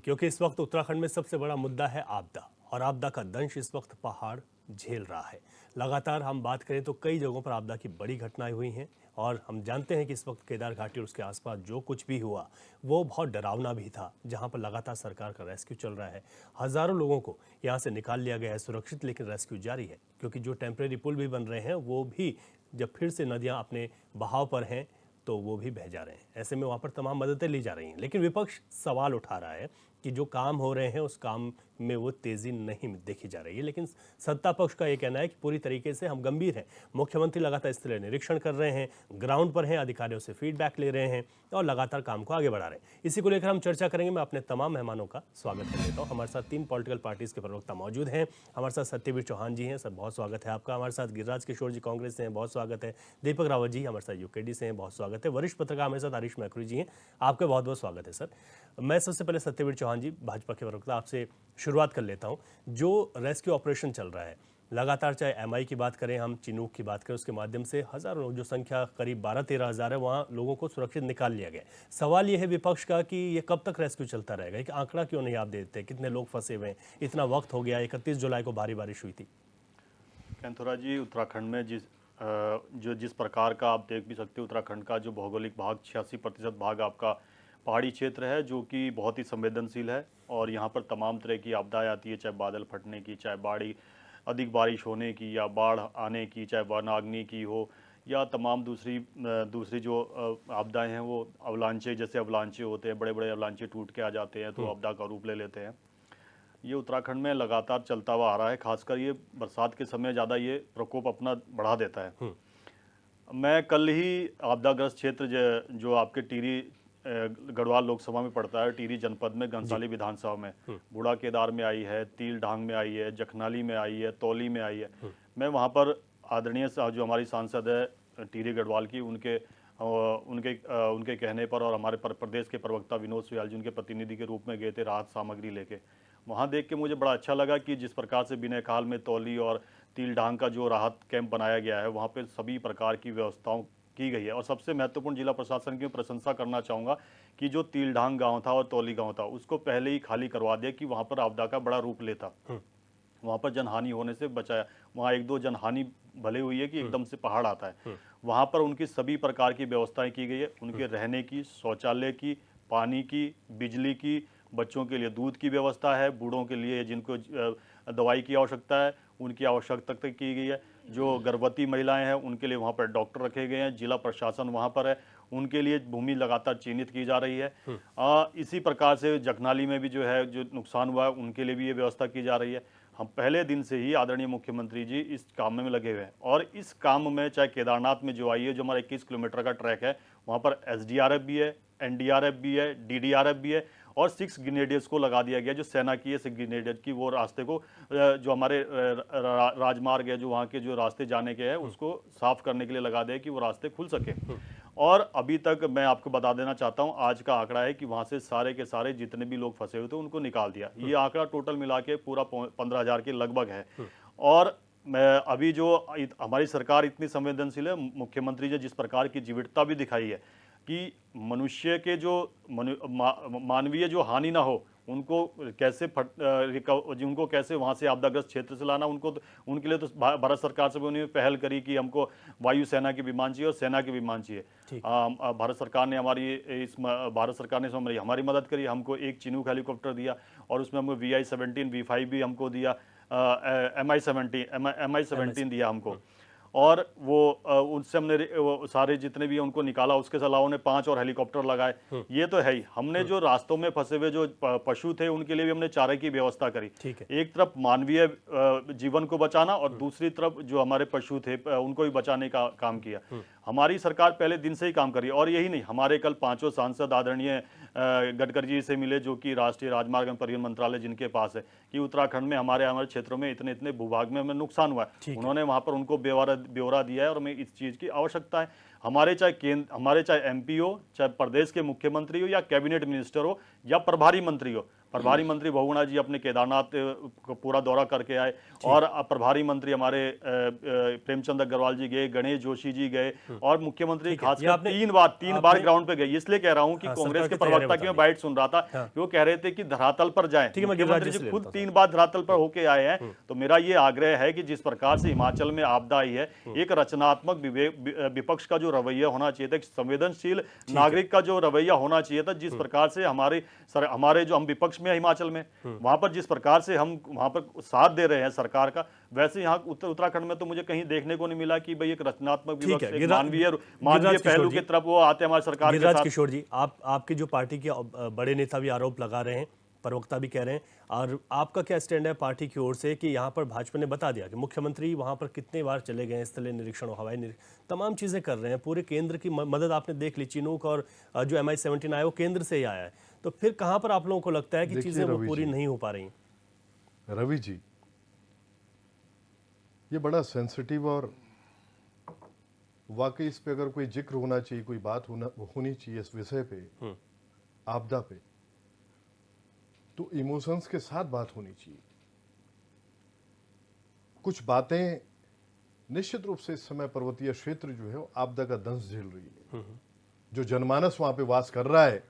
क्योंकि इस वक्त उत्तराखंड में सबसे बड़ा मुद्दा है आपदा, और आपदा का दंश इस वक्त पहाड़ झेल रहा है। लगातार हम बात करें तो कई जगहों पर आपदा की बड़ी घटनाएं हुई हैं, और हम जानते हैं कि इस वक्त केदार घाटी और उसके आसपास जो कुछ भी हुआ वो बहुत डरावना भी था, जहां पर लगातार सरकार का रेस्क्यू चल रहा है। हज़ारों लोगों को यहां से निकाल लिया गया है सुरक्षित, लेकिन रेस्क्यू जारी है, क्योंकि जो टेम्परेरी पुल भी बन रहे हैं वो भी जब फिर से नदियाँ अपने बहाव पर हैं तो वो भी बह जा रहे हैं। ऐसे में वहाँ पर तमाम मददें ली जा रही हैं, लेकिन विपक्ष सवाल उठा रहा है कि जो काम हो रहे हैं उस काम में वो तेज़ी नहीं देखी जा रही है। लेकिन सत्ता पक्ष का ये कहना है कि पूरी तरीके से हम गंभीर हैं। मुख्यमंत्री लगातार स्थलीय निरीक्षण कर रहे हैं, ग्राउंड पर हैं, अधिकारियों से फीडबैक ले रहे हैं और लगातार काम को आगे बढ़ा रहे हैं। इसी को लेकर हम चर्चा करेंगे। मैं अपने तमाम मेहमानों का स्वागत कर लेता हूँ। हमारे साथ 3 पॉलिटिकल पार्टीज के प्रवक्ता मौजूद हैं। हमारे साथ सत्यवीर चौहान जी हैं, सर बहुत स्वागत है आपका। हमारे साथ गिरिराज किशोर जी कांग्रेस से हैं, बहुत स्वागत है। दीपक रावत जी हमारे साथ यूकेडी से हैं, बहुत स्वागत है। वरिष्ठ पत्रकार हमारे साथ आरिश मैखुरी जी हैं, आपका बहुत बहुत स्वागत है सर। मैं सबसे पहले सत्यवीर चौहान जी, भाजपा के प्रवक्ता, आपसे शुरुआत कर लेता हूं। जो रेस्क्यू ऑपरेशन चल रहा है लगातार, चाहे एमआई की बात करें, हम चिनूक की बात करें, उसके माध्यम से हज़ारों लोग, जो संख्या करीब 12-13 हज़ार है, वहाँ लोगों को सुरक्षित निकाल लिया गया। सवाल ये है विपक्ष का कि ये कब तक रेस्क्यू चलता रहेगा, एक आंकड़ा क्यों नहीं आप देते, कितने लोग फंसे हुए हैं, इतना वक्त हो गया, 31 जुलाई को भारी बारिश हुई थी। कैंथोरा जी, उत्तराखंड में जिस प्रकार का आप देख भी सकते हो, उत्तराखंड का जो भौगोलिक भाग 86% भाग आपका पहाड़ी क्षेत्र है, जो कि बहुत ही संवेदनशील है। और यहाँ पर तमाम तरह की आपदाएं आती है, चाहे बादल फटने की, चाहे अधिक बारिश होने की, या बाढ़ आने की, चाहे वनाग्नि की हो, या तमाम दूसरी जो आपदाएं हैं, वो अवलांचे, जैसे अवलांचे होते हैं, बड़े बड़े अवलांचे टूट के आ जाते हैं तो आपदा का रूप ले लेते हैं। ये उत्तराखंड में लगातार चलता हुआ आ रहा है। खासकर ये बरसात के समय ज़्यादा ये प्रकोप अपना बढ़ा देता है। मैं कल ही आपदाग्रस्त क्षेत्र जो आपके टिहरी गढ़वाल लोकसभा में पड़ता है, टिहरी जनपद में घनसाली विधानसभा में, बूढ़ा केदार में आई है, तिल ढांग में आई है, जखनाली में आई है, तौली में आई है। मैं वहाँ पर आदरणीय जो हमारी सांसद है टिहरी गढ़वाल की, उनके कहने पर, और हमारे प्रदेश के प्रवक्ता विनोद सुयाल जी उनके प्रतिनिधि के रूप में गए थे राहत सामग्री लेके। वहाँ देख के मुझे बड़ा अच्छा लगा कि जिस प्रकार से बिना काल में तौली और तिल ढांग का जो राहत कैंप बनाया गया है, वहाँ पे सभी प्रकार की व्यवस्थाओं की गई है। और सबसे महत्वपूर्ण, जिला प्रशासन की प्रशंसा करना चाहूँगा कि जो तिल ढांग गाँव था और तौली गाँव था, उसको पहले ही खाली करवा दिया कि वहाँ पर आपदा का बड़ा रूप लेता, वहाँ पर जनहानि होने से बचाया। वहाँ 1-2 जनहानि भले हुई है कि एकदम से पहाड़ आता है। वहाँ पर उनकी सभी प्रकार की व्यवस्थाएं की गई है, उनके रहने की, शौचालय की, पानी की, बिजली की, बच्चों के लिए दूध की व्यवस्था है, बूढ़ों के लिए जिनको दवाई की आवश्यकता है उनकी आवश्यकता तक की गई है। जो गर्भवती महिलाएं हैं उनके लिए वहाँ पर डॉक्टर रखे गए हैं, जिला प्रशासन वहाँ पर है, उनके लिए भूमि लगातार चिन्हित की जा रही है। इसी प्रकार से जखनाली में भी जो है, जो नुकसान हुआ है, उनके लिए भी ये व्यवस्था की जा रही है। हम पहले दिन से ही आदरणीय मुख्यमंत्री जी इस काम में लगे हुए हैं, और इस काम में चाहे केदारनाथ में जो आई है, जो हमारा 21 किलोमीटर का ट्रैक है, वहाँ पर एसडीआरएफ भी है, एनडीआरएफ भी है, डीडीआरएफ भी है, और 6 ग्रेनेडियर्स को लगा दिया गया, जो सेना की है 6 ग्रेनेडियर की, वो रास्ते को जो हमारे राजमार्ग है, जो वहाँ के जो रास्ते जाने के हैं, उसको साफ करने के लिए लगा दिया कि वो रास्ते खुल सके। और अभी तक मैं आपको बता देना चाहता हूं, आज का आंकड़ा है कि वहां से सारे के सारे जितने भी लोग फंसे हुए थे उनको निकाल दिया। ये आंकड़ा टोटल मिला के पूरा 15,000 के लगभग है। और मैं अभी जो हमारी सरकार इतनी संवेदनशील है, मुख्यमंत्री जी जिस प्रकार की जीवटता भी दिखाई है कि मनुष्य के जो मानवीय जो हानि ना हो, उनको कैसे उनको कैसे वहाँ से आपदाग्रस्त क्षेत्र से लाना, उनके लिए तो भारत सरकार से भी उन्होंने पहल करी कि हमको वायुसेना के विमान चाहिए और सेना के विमान चाहिए। भारत सरकार ने हमारी मदद करी, हमको एक चिनूक हेलीकॉप्टर दिया, और उसमें हमको VI-17 V5 भी हमको दिया, MI-17 दिया हमको। और वो उनसे हमने वो सारे जितने भी उनको निकाला, उसके अलावा उन्हें 5 और हेलीकॉप्टर लगाए। ये तो है ही। हमने जो रास्तों में फंसे हुए जो पशु थे उनके लिए भी हमने चारे की व्यवस्था करी। एक तरफ मानवीय जीवन को बचाना, और दूसरी तरफ जो हमारे पशु थे उनको भी बचाने का काम किया। हमारी सरकार पहले दिन से ही काम कर रही है। और यही नहीं, हमारे कल 5 सांसद आदरणीय गडकरी जी से मिले, जो कि राष्ट्रीय राजमार्ग एवं परिवहन मंत्रालय जिनके पास है, कि उत्तराखंड में हमारे क्षेत्रों में इतने इतने भूभाग में हमें नुकसान हुआ है। उन्होंने वहां पर उनको ब्यौरा दिया है, और हमें इस चीज की आवश्यकता है। हमारे चाहे MP हो, चाहे प्रदेश के मुख्यमंत्री हो, या कैबिनेट मिनिस्टर हो, या प्रभारी मंत्री हो, प्रभारी मंत्री बहुगुणा जी अपने केदारनाथ को पूरा दौरा करके आए और प्रभारी मंत्री हमारे प्रेमचंद अग्रवाल जी गए, गणेश जोशी जी गए और मुख्यमंत्री खासकर तीन बार ग्राउंड पे गए। इसलिए कह रहा हूं कि कांग्रेस के प्रवक्ता की मैं बाइट सुन रहा था, वो कह रहे थे कि धरातल पर जाएं। मुख्यमंत्री जी खुद 3 बार धरातल पर होके आए हैं। तो मेरा ये आग्रह है कि जिस प्रकार से हिमाचल में आपदा आई है, एक रचनात्मक विपक्ष का जो रवैया होना चाहिए था, संवेदनशील नागरिक का जो रवैया होना चाहिए था, जिस प्रकार से हमारे जो हम विपक्ष में हिमाचल में वहां पर जिस प्रकार से हम वहां पर साथ दे रहे हैं सरकार का, वैसे यहाँ उत्तराखंड में तो मुझे कहीं देखने को नहीं मिला कि भाई एक रचनात्मक विपक्ष, एक मानवीय पहलू की तरफ वो आते हमारे सरकार के साथ। किशोर जी, आपकी जो पार्टी के बड़े नेता भी आरोप लगा रहे हैं, प्रवक्ता भी कह रहे हैं, और आपका क्या स्टैंड है पार्टी की ओर से कि यहाँ पर भाजपा ने बता दिया कि मुख्यमंत्री वहाँ पर कितने बार चले गए, स्थलीय निरीक्षण, हवाई निरीक्षण, तमाम चीज़ें कर रहे हैं, पूरे केंद्र की मदद आपने देख ली, चिनूक और जो MI-17 आया वो केंद्र से ही आया है, तो फिर कहाँ पर आप लोगों को लगता है कि चीज़ें वो पूरी नहीं हो पा रही? रवि जी, ये बड़ा सेंसिटिव और वाकई इस पे अगर कोई जिक्र होना चाहिए, कोई बात होनी चाहिए इस विषय पे, आपदा पे, तो इमोशंस के साथ बात होनी चाहिए। कुछ बातें निश्चित रूप से इस समय पर्वतीय क्षेत्र जो है वो आपदा का दंश झेल रही है। जो जनमानस वहां पे वास कर रहा है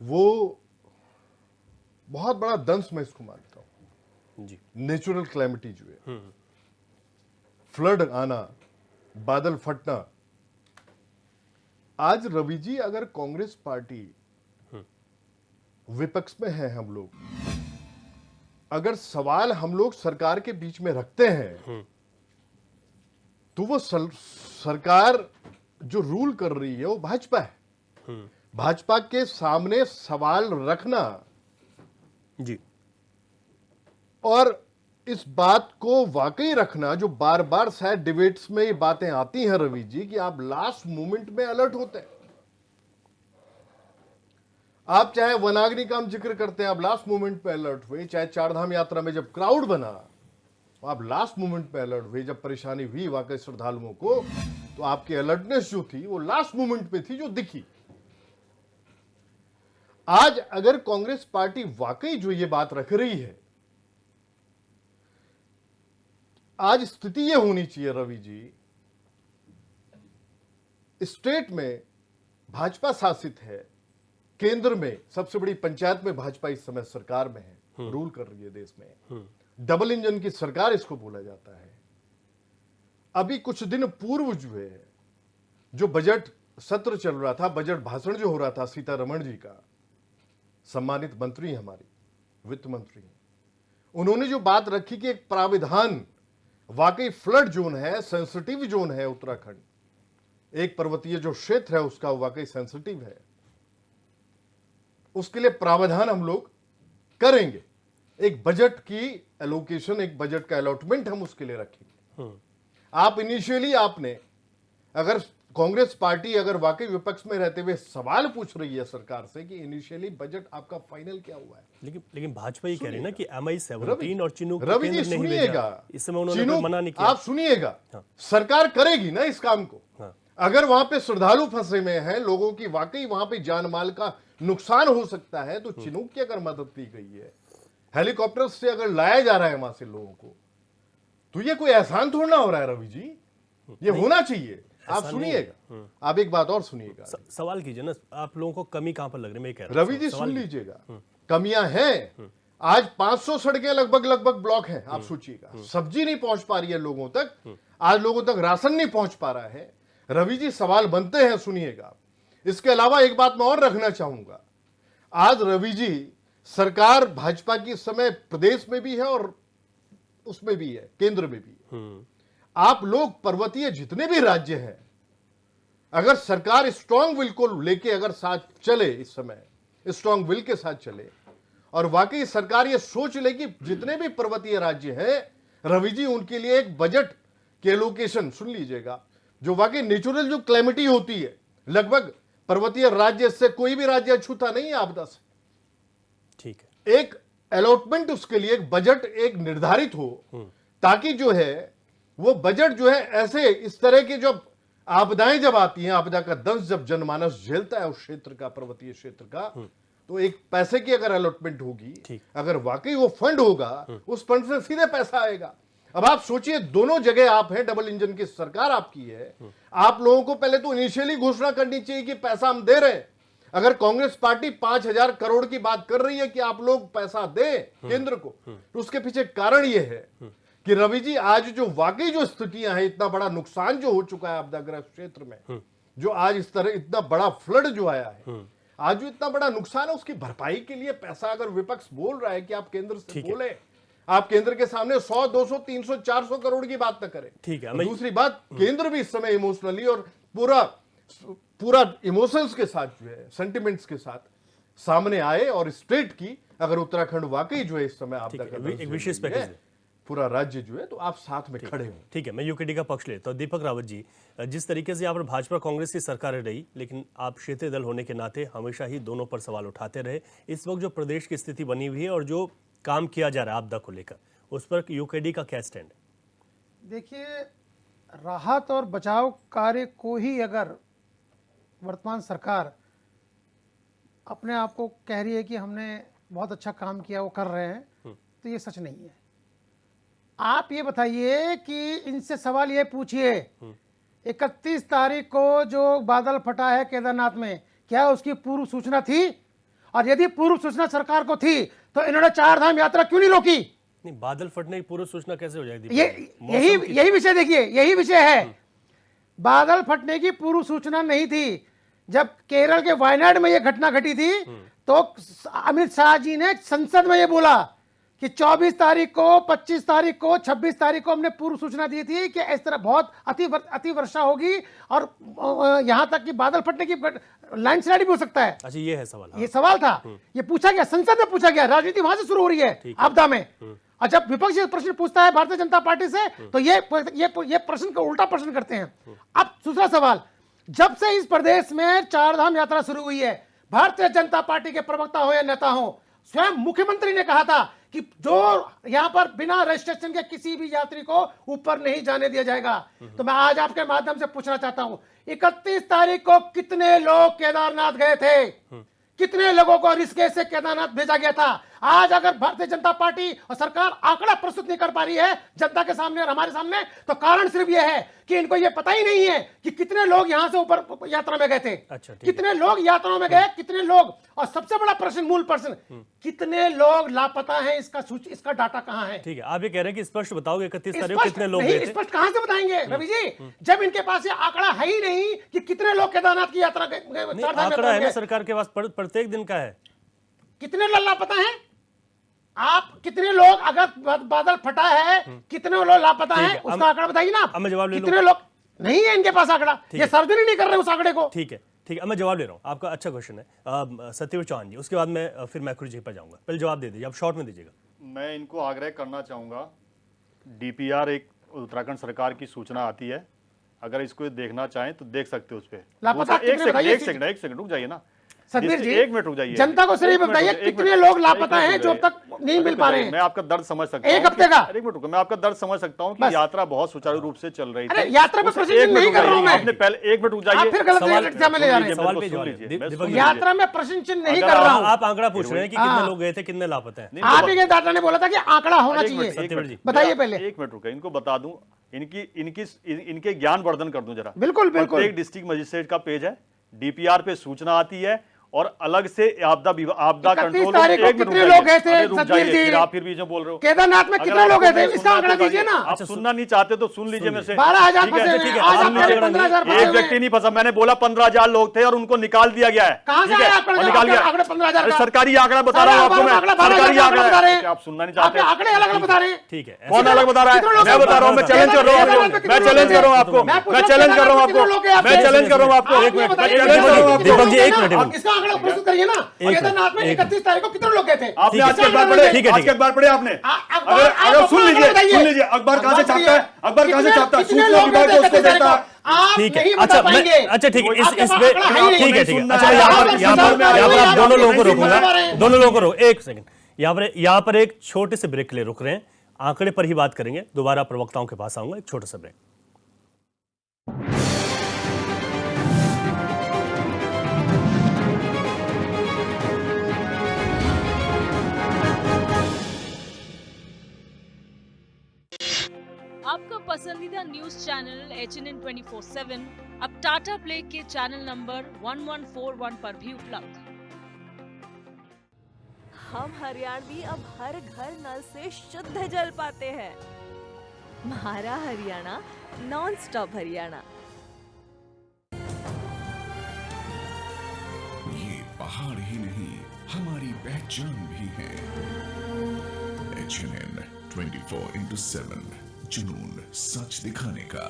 वो बहुत बड़ा दंश मैं इसको मानता हूं जी। नेचुरल क्लैमिटी जो है, फ्लड आना, बादल फटना। आज रवि जी, अगर कांग्रेस पार्टी विपक्ष में है, हम लोग अगर सवाल हम लोग सरकार के बीच में रखते हैं तो वो सरकार जो रूल कर रही है वो भाजपा है। भाजपा के सामने सवाल रखना जी, और इस बात को वाकई रखना, जो बार बार शायद डिबेट्स में ये बातें आती हैं रवि जी, कि आप लास्ट मोमेंट में अलर्ट होते हैं। आप चाहे वनाग्नि का हम जिक्र करते हैं, आप लास्ट मोमेंट पे अलर्ट हुए, चाहे चारधाम यात्रा में जब क्राउड बना आप लास्ट मोमेंट पे अलर्ट हुए, जब परेशानी हुई वाकई श्रद्धालुओं को, तो आपकी अलर्टनेस जो थी वो लास्ट मोमेंट पे थी, जो दिखी। आज अगर कांग्रेस पार्टी वाकई जो ये बात रख रही है, आज स्थिति ये होनी चाहिए रवि जी, स्टेट में भाजपा शासित है, केंद्र में सबसे बड़ी पंचायत में भाजपा इस समय सरकार में है, रूल कर रही है देश में, डबल इंजन की सरकार इसको बोला जाता है। अभी कुछ दिन पूर्व जो है, जो बजट सत्र चल रहा था, बजट भाषण जो हो रहा था सीतारमण जी का, सम्मानित मंत्री हमारी वित्त मंत्री, उन्होंने जो बात रखी कि एक प्राविधान, वाकई फ्लड जोन है, सेंसिटिव जोन है उत्तराखंड, एक पर्वतीय जो क्षेत्र है उसका वाकई सेंसिटिव है, उसके लिए प्रावधान हम लोग करेंगे, एक बजट की एलोकेशन, एक बजट का अलॉटमेंट हम उसके लिए रखेंगे। आप इनिशियली आपने, अगर कांग्रेस पार्टी अगर वाकई विपक्ष में रहते हुए सवाल पूछ रही है सरकार से कि इनिशियली बजट आपका फाइनल क्या हुआ है, लेकिन भाजपा ये कह रही है ना कि MI-17 और चिनूक रवि जी सुनिएगा, इस समय उन्होंने कोई मना नहीं किया। आप सुनिएगा, सरकार करेगी ना इस काम को। अगर वहां पे श्रद्धालु फंसे में हैं, लोगों की वाकई वहां पे जान माल का नुकसान हो सकता है, तो चिनूक की अगर मदद की गई है, हेलीकॉप्टर से अगर लाया जा रहा है वहां से लोगों को, तो ये कोई एहसान थोड़ा ना हो रहा है रवि जी, ये होना चाहिए। आप सुनिएगा, आप एक बात और सुनिएगा, सवाल कीजिए ना, आप लोगों को कमी कहां पर लग रही है, मैं कह रहा हूं रवि जी सुन लीजिएगा, कमियां हैं। आज 500 सड़कें लगभग ब्लॉक हैं। आप सोचिएगा, सब्जी नहीं पहुंच पा रही है लोगों तक, आज लोगों तक राशन नहीं पहुंच पा रहा है। रवि जी सवाल बनते हैं, सुनिएगा। इसके अलावा एक बात मैं और रखना चाहूंगा, आज रवि जी सरकार भाजपा की इस समय प्रदेश में भी है और उसमें भी है, केंद्र में भी है। आप लोग पर्वतीय जितने भी राज्य हैं, अगर सरकार स्ट्रांग विल को लेके अगर साथ चले, इस समय स्ट्रांग विल के साथ चले, और वाकई सरकार ये सोच ले कि जितने भी पर्वतीय राज्य हैं रवि जी, उनके लिए एक बजट के एलोकेशन, सुन लीजिएगा, जो वाकई नेचुरल जो क्लैमिटी होती है, लगभग पर्वतीय राज्य से कोई भी राज्य अछूता नहीं है आपदा से, ठीक है, एक अलॉटमेंट उसके लिए एक बजट एक निर्धारित हो, ताकि जो है वो बजट जो है ऐसे इस तरह के जो आपदाएं जब आती हैं, आपदा का दंश जब जनमानस झेलता है उस क्षेत्र का, पर्वतीय क्षेत्र का, तो एक पैसे की अगर अलॉटमेंट होगी, अगर वाकई वो फंड होगा, उस फंड से सीधे पैसा आएगा। अब आप सोचिए, दोनों जगह आप हैं, डबल इंजन की सरकार आपकी है। आप लोगों को पहले तो इनिशियली घोषणा करनी चाहिए कि पैसा हम दे रहे हैं। अगर कांग्रेस पार्टी 5,000 करोड़ की बात कर रही है कि आप लोग पैसा दें केंद्र को, तो उसके पीछे कारण यह है कि रवि जी, आज जो वाकई जो स्थितियां हैं, इतना बड़ा नुकसान जो हो चुका है आपदाग्रस्त क्षेत्र में, जो आज इस तरह इतना बड़ा फ्लड जो आया है, आज जो इतना बड़ा नुकसान है, उसकी भरपाई के लिए पैसा अगर विपक्ष बोल रहा है कि आप केंद्र से बोले, आप केंद्र के सामने 100, 200, 300, 400 करोड़ की बात न करें। ठीक है। और दूसरी बात, केंद्र भी इस समय इमोशनली और पूरा इमोशंस के साथ जो है, सेंटिमेंट्स के साथ सामने आए और स्टेट की, अगर उत्तराखंड वाकई जो है इस समय आपदा का एक विशेष पैकेज है, पूरा राज्य जो है, तो आप साथ में खड़े हो। ठीक है, मैं यूकेडी का पक्ष लेता हूं। दीपक रावत जी, जिस तरीके से यहाँ पर भाजपा कांग्रेस की सरकारें रही, लेकिन आप क्षेत्रीय दल होने के नाते हमेशा ही दोनों पर सवाल उठाते रहे। इस वक्त जो प्रदेश की स्थिति बनी हुई है और जो काम किया जा रहा है आपदा को लेकर, उस पर यूकेडी का क्या स्टैंड है? देखिए, राहत और बचाव कार्य को ही अगर वर्तमान सरकार अपने आप को कह रही है कि हमने बहुत अच्छा काम किया, वो कर रहे हैं, तो ये सच नहीं है। आप ये बताइए कि इनसे सवाल ये पूछिए, 31 तारीख को जो बादल फटा है केदारनाथ में, क्या उसकी पूर्व सूचना थी? और यदि पूर्व सूचना सरकार को थी तो इन्होंने 4 धाम यात्रा क्यों नहीं रोकी? नहीं, बादल फटने की पूर्व सूचना कैसे हो जाएगी? यही विषय देखिए, यही विषय है। बादल फटने की पूर्व सूचना नहीं थी। जब केरल के वायनाड में यह घटना घटी थी, तो अमित शाह जी ने संसद में यह बोला कि 24 तारीख को, 25 तारीख को, 26 तारीख को हमने पूर्व सूचना दी थी कि इस तरह बहुत अति वर्षा होगी और यहां तक कि बादल फटने की लैंडस्लाइड भी हो सकता है। अच्छा, ये है सवाल। ये सवाल था, ये पूछा गया, संसद में पूछा गया। राजनीति वहां से शुरू हो रही है आपदा में। और जब विपक्ष ये प्रश्न पूछता है भारतीय जनता पार्टी से, तो ये प्रश्न का उल्टा प्रश्न करते हैं। अब दूसरा सवाल, जब से इस प्रदेश में 4 धाम यात्रा शुरू हुई है, भारतीय जनता पार्टी के प्रवक्ता हो या नेता हो, स्वयं मुख्यमंत्री ने कहा था कि जो यहां पर बिना रजिस्ट्रेशन के किसी भी यात्री को ऊपर नहीं जाने दिया जाएगा। तो मैं आज आपके माध्यम से पूछना चाहता हूं, 31 तारीख को कितने लोग केदारनाथ गए थे? कितने लोगों को ऋषिकेश से केदारनाथ भेजा गया था? आज अगर भारतीय जनता पार्टी और सरकार आंकड़ा प्रस्तुत नहीं कर पा रही है जनता के सामने और हमारे सामने, तो कारण सिर्फ यह है कि इनको यह पता ही नहीं है कि कितने लोग यहां से ऊपर यात्रा में गए थे। अच्छा, कितने लोग यात्राओं में गए, कितने लोग, और सबसे बड़ा प्रश्न, मूल प्रश्न, कितने लोग लापता हैं? इसका डाटा कहां है? ठीक है, आप ये कह रहे हैं कि स्पष्ट बताओगे 31 तारीख को कितने लोग गए थे? स्पष्ट कहां से बताएंगे रवि जी, जब इनके पास ये आंकड़ा है ही नहीं कि कितने लोग केदारनाथ की यात्रा गए। आंकड़ा है ना सरकार के पास, प्रत्येक दिन का है। कितने लोग लापता हैं? आप कितने लोग, अगर बादल फटा है, कितने लोग लापता हैं, उसका आंकड़ा बताइए ना। अब मैं जवाब ले लूं। कितने लोग नहीं है इनके पास आंकड़ा, ये सार्वजनिक नहीं कर रहे उस आंकड़े को। ठीक है, अब मैं जवाब ले रहा हूं। आपका अच्छा क्वेश्चन है सत्यवीर चौहान जी, उसके बाद मैं फिर मैक्रो जी पर जाऊंगा। पहले जवाब दे दीजिए, आप शॉर्ट में दीजिएगा। मैं इनको आग्रह करना चाहूँगा, डीपीआर एक उत्तराखंड सरकार की सूचना आती है, अगर इसको देखना चाहें तो देख सकते हो उस पर। एक सेकंड रुक जाइए ना सतबीर जी, 1 मिनट रुक जाइए। जनता को सिर्फ बताइए कितने लोग लापता हैं जो अब तक नहीं मिल पा रहे हैं। मैं आपका दर्द समझ सकता हूं। एक हफ्ते का। 1 मिनट रुको, मैं आपका दर्द समझ सकता हूं कि यात्रा बहुत सुचारू रूप से चल रही थी। यात्रा में प्रश्न नहीं कर रहा हूं मैं। आपने पहले 1 मिनट रुक जाइए, फिर गलत दिशा में ले जा रहे हैं। सवाल पे जवाब दीजिए। यात्रा में प्रश्न नहीं कर रहा हूं। आप आंकड़ा पूछ रहे हैं कि कितने लोग गए थे, कितने लापता हैं। आप ही के डाटा ने बोला था कि आंकड़ा होना चाहिए। बताइए पहले। 1 मिनट रुके, इनको बता दूं, इनके ज्ञान वर्धन कर दूं जरा। बिल्कुल। एक डिस्ट्रिक्ट मजिस्ट्रेट का पेज है, डीपीआर पे सूचना आती है और अलग से आपदा कंट्रोल। कितने लोग गए थे सतबीर जी? आप फिर बीच में बोल रहे हो। केदारनाथ में कितने लोग गए थे, इसका आंकड़ा दीजिए ना। आप सुनना नहीं चाहते तो सुन लीजिए मेरे से। 12,000 फंसे हुए हैं। आज आपने 15,000 फंसे एक हुए व्यक्ति नहीं फंसा, मैंने बोला 15,000 लोग थे और उनको निकाल दिया गया है। कहां से आया आंकड़ा? निकाल गया। आंकड़ा 15,000 का सरकारी आंकड़ा बता रहा हूं आपको मैं, सरकारी आंकड़ा। आप सुनना नहीं चाहते, आंकड़े अलग बता रहे हैं। ठीक है, कौन अलग बता रहा है? मैं बता रहा हूं, मैं चैलेंज कर रहा हूं, मैं चैलेंज कर रहा हूं आपको, मैं चैलेंज कर रहा हूं आपको, मैं चैलेंज कर रहा हूं आपको। दीपक जी 1 मिनट, इसका आंकड़ा प्रस्तुत करिए ना। केदारनाथ में 31 तारीख को कितने लोग गए थे? आपने आज के अखबार पढ़े? ठीक है, आज के अखबार पढ़े आपने? अगर सुन लीजिए, अखबार कहां से छपता है? अखबार कहां से छपता है? सूचना विभाग को उसको देता है। ठीक है। अच्छा ठीक है, इस पे ठीक है। अच्छा, यहाँ पर आप दोनों लोगों को रोकूंगा, दोनों लोगों को रोक। 1 सेकंड, यहाँ पर एक छोटे से ब्रेक के लिए रुक रहे हैं, आंकड़े पर ही बात करेंगे, दोबारा प्रवक्ताओं के पास आऊंगा। एक छोटा सा ब्रेक। न्यूज चैनल HNN 24/7 अब टाटा प्ले के चैनल नंबर 1141 पर भी उपलब्ध है। हम हरियाणवी अब हर घर नल से शुद्ध जल पाते हैं। हमारा हरियाणा नॉन स्टॉप हरियाणा। ये पहाड़ ही नहीं हमारी पहचान भी है। HNN 24/7 जुनून सच दिखाने का।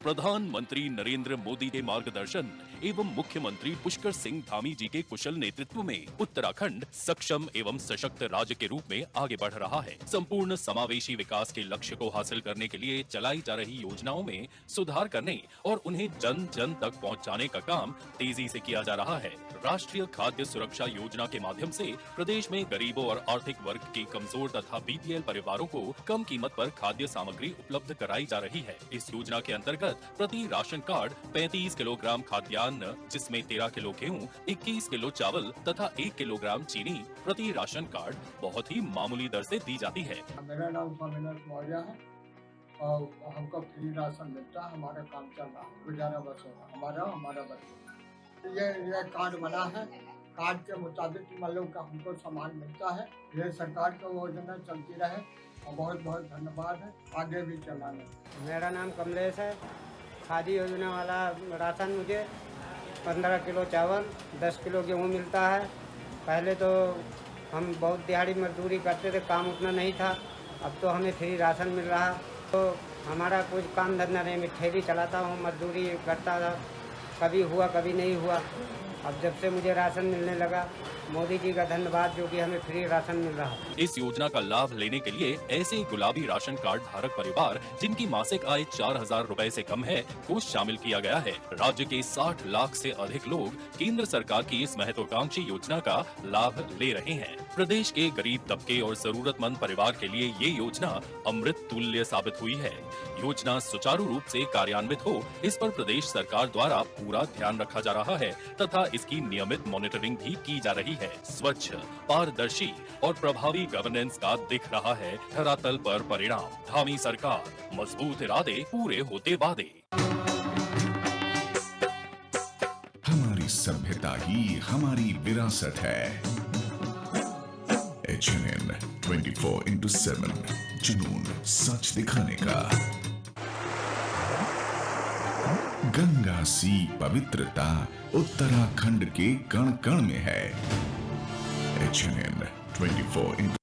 प्रधानमंत्री नरेंद्र मोदी के मार्गदर्शन एवं मुख्यमंत्री पुष्कर सिंह धामी जी के कुशल नेतृत्व में उत्तराखंड सक्षम एवं सशक्त राज्य के रूप में आगे बढ़ रहा है। संपूर्ण समावेशी विकास के लक्ष्य को हासिल करने के लिए चलाई जा रही योजनाओं में सुधार करने और उन्हें जन जन तक पहुंचाने का काम तेजी से किया जा रहा है। राष्ट्रीय खाद्य सुरक्षा योजना के माध्यम से प्रदेश में गरीबों और आर्थिक वर्ग के कमजोर तथा BPL परिवारों को कम कीमत पर खाद्य सामग्री उपलब्ध कराई जा रही है। इस योजना के अंतर्गत प्रति राशन कार्ड 35 किलोग्राम खाद्यान्न, जिसमें 13 किलो गेहूं, 21 किलो चावल तथा 1 किलोग्राम चीनी प्रति राशन कार्ड बहुत ही मामूली दर से दी जाती है। मेरा नाम स्वामीनाथ मौर्य है और हमको फ्री राशन मिलता है। हमारा काम चल रहा है, गुजारा बस हो रहा है। हमारा बस ये कार्ड बना है। कार्ड के मुताबिक मतलब का हमको सामान मिलता है। ये सरकार की योजना चलती रहे और बहुत बहुत धन्यवाद है, आगे भी चलाने। मेरा नाम कमलेश है। खादी योजना वाला राशन मुझे 15 किलो चावल 10 किलो गेहूँ मिलता है। पहले तो हम बहुत दिहाड़ी मजदूरी करते थे, काम उतना नहीं था। अब तो हमें फ्री राशन मिल रहा। तो हमारा कुछ काम धंधा नहीं, मैं ठेली चलाता हूँ, मजदूरी करता था, कभी हुआ कभी नहीं हुआ। अब जब से मुझे राशन मिलने लगा, मोदी जी का धन्यवाद जो कि हमें फ्री राशन मिल रहा है। इस योजना का लाभ लेने के लिए ऐसे गुलाबी राशन कार्ड धारक परिवार जिनकी मासिक आय 4000 रुपए से कम है को शामिल किया गया है। राज्य के 60 लाख से अधिक लोग केंद्र सरकार की इस महत्वाकांक्षी योजना का लाभ ले रहे हैं। प्रदेश के गरीब तबके और जरूरतमंद परिवार के लिए ये योजना अमृत तुल्य साबित हुई है। योजना सुचारू रूप से कार्यान्वित हो, इस पर प्रदेश सरकार द्वारा पूरा ध्यान रखा जा रहा है तथा इसकी नियमित मॉनिटरिंग भी की जा रही है। स्वच्छ, पारदर्शी और प्रभावी गवर्नेंस का दिख रहा है धरातल पर परिणाम। धामी सरकार, मजबूत इरादे, पूरे होते वादे। हमारी सभ्यता ही हमारी विरासत है। HNN 24/7 जुनून सच दिखाने का। गंगा सी पवित्रता उत्तराखंड के कण कण में है। HNN 24/7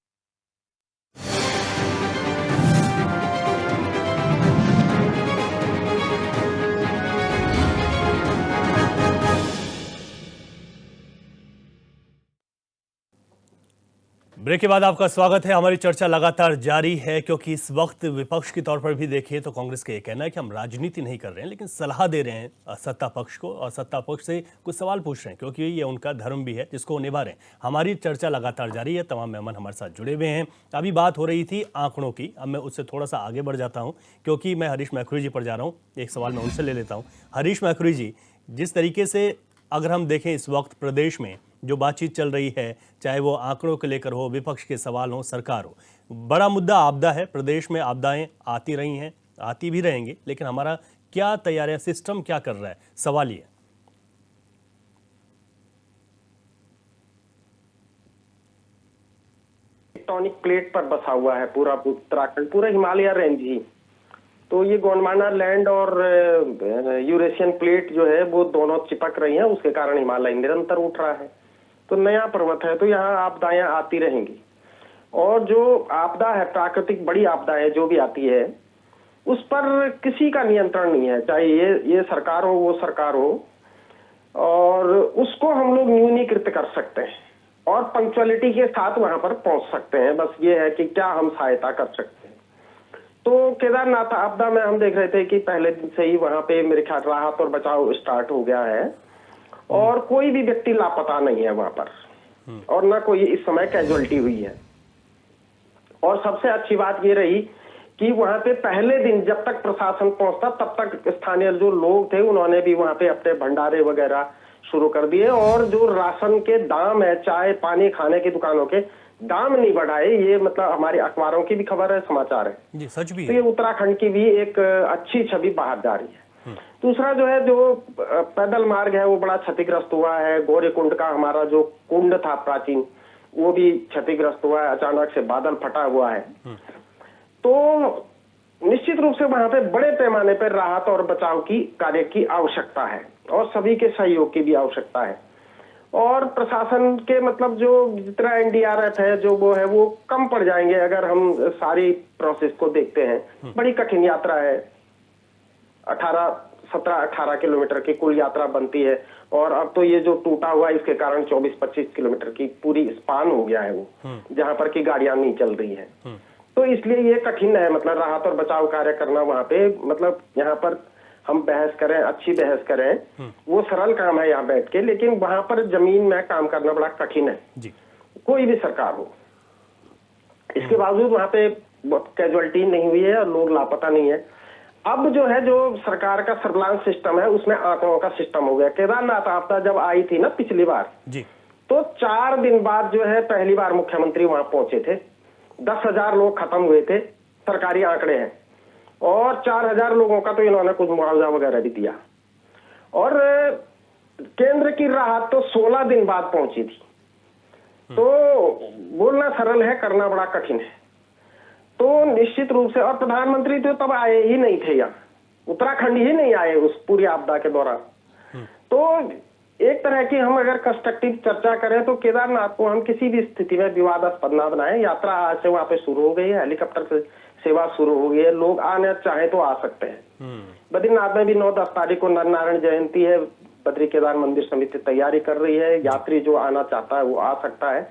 ब्रेक के बाद आपका स्वागत है। हमारी चर्चा लगातार जारी है क्योंकि इस वक्त विपक्ष के तौर पर भी देखिए तो कांग्रेस का ये कहना है कि हम राजनीति नहीं कर रहे हैं, लेकिन सलाह दे रहे हैं सत्ता पक्ष को और सत्ता पक्ष से कुछ सवाल पूछ रहे हैं क्योंकि ये उनका धर्म भी है जिसको वो निभा रहे हैं। हमारी चर्चा लगातार जारी है, तमाम मेहमान हमारे साथ जुड़े हुए हैं। अभी बात हो रही थी आंकड़ों की, अब मैं उससे थोड़ा सा आगे बढ़ जाता हूँ क्योंकि मैं हरीश मैखुरी जी पर जा रहा हूँ। एक सवाल मैं उनसे ले लेता हूँ। हरीश मैखुरी जी, जिस तरीके से अगर हम देखें इस वक्त प्रदेश में जो बातचीत चल रही है, चाहे वो आंकड़ों को लेकर हो, विपक्ष के सवाल हो, सरकार हो, बड़ा मुद्दा आपदा है। प्रदेश में आपदाएं आती रही हैं, आती भी रहेंगी, लेकिन हमारा क्या तैयारी, सिस्टम क्या कर रहा है, सवाल ये। टेक्टोनिक प्लेट पर बसा हुआ है पूरा उत्तराखंड, पूरा हिमालय रेंज ही। तो ये गोंडवाना लैंड और यूरेशियन प्लेट जो है वो दोनों चिपक रही हैं, उसके कारण हिमालय निरंतर उठ रहा है। तो नया पर्वत है, तो यहाँ आपदाएं आती रहेंगी। और जो आपदा है, प्राकृतिक बड़ी आपदा है जो भी आती है, उस पर किसी का नियंत्रण नहीं है, चाहे ये सरकार हो, वो सरकार हो, और उसको हम लोग न्यूनीकृत कर सकते हैं और पंक्चुअलिटी के साथ वहां पर पहुंच सकते हैं। बस ये है कि क्या हम सहायता कर सकते हैं। तो केदारनाथ आपदा में हम देख रहे थे कि पहले दिन से ही वहां पे मेरे ख्याल राहत और बचाव स्टार्ट हो गया है और कोई भी व्यक्ति लापता नहीं है वहां पर, और ना कोई इस समय कैजुअलिटी हुई है। और सबसे अच्छी बात ये रही कि वहां पे पहले दिन जब तक प्रशासन पहुंचता तब तक स्थानीय जो लोग थे उन्होंने भी वहां पे अपने भंडारे वगैरह शुरू कर दिए और जो राशन के दाम है, चाय पानी खाने की दुकानों के दाम नहीं बढ़ाए। ये मतलब हमारी अखबारों की भी खबर है, समाचार है जी, सच भी तो है। ये उत्तराखंड की भी एक अच्छी छवि बाहर जा रही है। दूसरा जो है, जो पैदल मार्ग है वो बड़ा क्षतिग्रस्त हुआ है। गौरी कुंड का हमारा जो कुंड था प्राचीन, वो भी क्षतिग्रस्त हुआ है, अचानक से बादल फटा हुआ है। तो निश्चित रूप से वहां पे बड़े पैमाने पर राहत और बचाव की कार्य की आवश्यकता है और सभी के सहयोग की भी आवश्यकता है। और प्रशासन के मतलब जो जितना एनडीआरएफ है जो वो है वो कम पड़ जाएंगे अगर हम सारी प्रोसेस को देखते हैं। बड़ी कठिन यात्रा है, 17-18 किलोमीटर की कुल यात्रा बनती है और अब तो ये जो टूटा हुआ इसके कारण 24-25 किलोमीटर की पूरी स्पान हो गया है वो, जहां पर की गाड़ियां नहीं चल रही है। तो इसलिए ये कठिन है, मतलब राहत और बचाव कार्य करना वहां पे। मतलब यहाँ पर हम बहस करें, अच्छी बहस करें, वो सरल काम है यहाँ बैठ के, लेकिन वहां पर जमीन में काम करना बड़ा कठिन है जी। कोई भी सरकार हो। इसके बावजूद वहां पे कैजुअलिटी नहीं हुई है और लोग लापता नहीं है। अब जो है, जो सरकार का सर्विलांस सिस्टम है उसमें आंकड़ों का सिस्टम हो गया। केदारनाथ आपदा जब आई थी ना पिछली बार जी, तो 4 दिन बाद जो है पहली बार मुख्यमंत्री वहां पहुंचे थे। 10,000 लोग खत्म हुए थे, सरकारी आंकड़े हैं, और 4,000 लोगों का तो इन्होंने कुछ मुआवजा वगैरह भी दिया। और केंद्र की राहत तो 16 दिन बाद पहुंची थी। तो बोलना सरल है, करना बड़ा कठिन है। तो निश्चित रूप से, और प्रधानमंत्री तो तब आए ही नहीं थे यहाँ, उत्तराखंड ही नहीं आए उस पूरी आपदा के दौरान। तो एक तरह की हम अगर कंस्ट्रक्टिव चर्चा करें तो केदारनाथ को हम किसी भी स्थिति में विवादास्पद ना बनाएं। यात्रा आज से वहां पे शुरू हो गई है, हेलीकॉप्टर से सेवा शुरू हो गई है, लोग आने चाहे तो आ सकते हैं। बद्रीनाथ में भी 9-10 तारीख को नरनारायण जयंती है, बद्री केदार मंदिर समिति तैयारी कर रही है। यात्री जो आना चाहता है वो आ सकता है।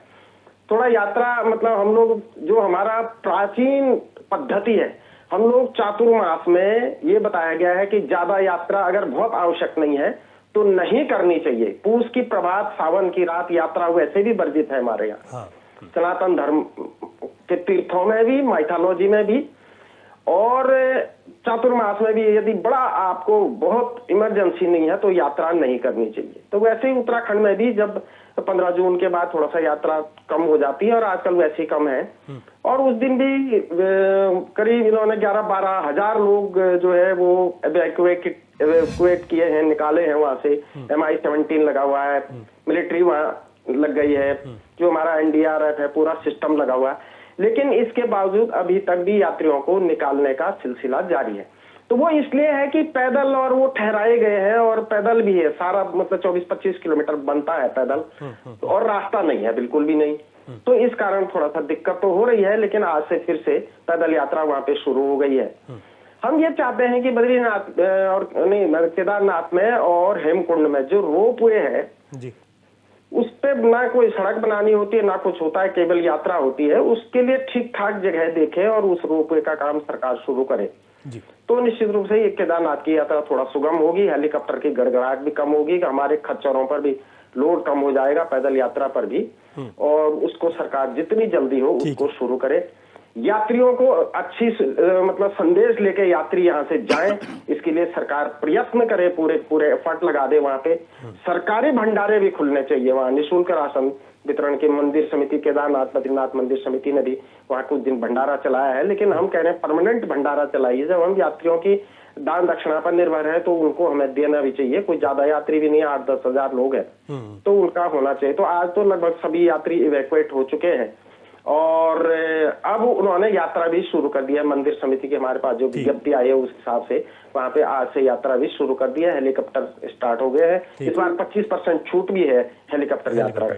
थोड़ा यात्रा मतलब हम लोग, जो हमारा प्राचीन पद्धति है, हम लोग चातुर्मास में ये बताया गया है कि ज्यादा यात्रा अगर बहुत आवश्यक नहीं है तो नहीं करनी चाहिए। पूस की प्रभात, सावन की रात यात्रा वैसे भी वर्जित है हमारे यहाँ, सनातन धर्म के तीर्थों में भी, माइथोलॉजी में भी, और चातुर्मास में भी। यदि बड़ा आपको बहुत इमरजेंसी नहीं है तो यात्रा नहीं करनी चाहिए। तो वैसे ही उत्तराखंड में भी जब 15 जून के बाद थोड़ा सा यात्रा कम हो जाती है, और आजकल वैसे ही कम है। और उस दिन भी करीब इन्होंने 11-12 हजार लोग जो है वो एवैक्यूएट किए हैं, निकाले हैं वहां से। MI-17 लगा हुआ है, मिलिट्री वहां लग गई है, जो हमारा एनडीआरएफ है, पूरा सिस्टम लगा हुआ है। लेकिन इसके बावजूद अभी तक भी यात्रियों को निकालने का सिलसिला जारी है। तो वो इसलिए है कि पैदल, और वो ठहराए गए हैं, और पैदल भी है सारा, मतलब 24-25 किलोमीटर बनता है पैदल, और रास्ता नहीं है, बिल्कुल भी नहीं। तो इस कारण थोड़ा सा दिक्कत तो हो रही है, लेकिन आज से फिर से पैदल यात्रा वहां पे शुरू हो गई है। हम ये चाहते हैं कि बद्रीनाथ और नहीं, केदारनाथ में और हेमकुंड में जो रोपवे है जी, उस पे ना कोई सड़क बनानी होती है, ना कुछ होता है, केवल यात्रा होती है। उसके लिए ठीक ठाक जगह देखे और उस रोपवे का काम सरकार शुरू करे जी। तो निश्चित रूप से ये केदारनाथ की यात्रा थोड़ा सुगम होगी, हेलीकॉप्टर की गड़गड़ाहट भी कम होगी, हमारे खच्चरों पर भी लोड कम हो जाएगा, पैदल यात्रा पर भी। और उसको सरकार जितनी जल्दी हो उसको शुरू करे। यात्रियों को अच्छी मतलब संदेश लेके यात्री यहाँ से जाएं, इसके लिए सरकार प्रयत्न करे, पूरे एफर्ट लगा दे। वहाँ पे सरकारी भंडारे भी खुलने चाहिए, वहाँ निःशुल्क राशन वितरण की मंदिर समिति, केदारनाथ बद्रीनाथ मंदिर समिति ने भी वहाँ कुछ दिन भंडारा चलाया है। लेकिन हम कह रहे हैं परमानेंट भंडारा चलाइए। जब हम यात्रियों की दान दक्षिणा पर निर्भर है तो उनको हमें देना भी चाहिए। कोई ज्यादा यात्री भी नहीं, 8-10 हजार लोग हैं, तो उनका होना चाहिए। तो आज तो लगभग सभी यात्री इवैक्यूएट हो चुके हैं, और अब उन्होंने यात्रा भी शुरू कर दिया। मंदिर समिति की हमारे पास जो विज्ञप्ति आई है उस हिसाब से वहां पे आज से यात्रा भी शुरू कर दिया। हेलीकॉप्टर स्टार्ट हो गए हैं। इस बार 25% छूट भी है हेलीकॉप्टर यात्रा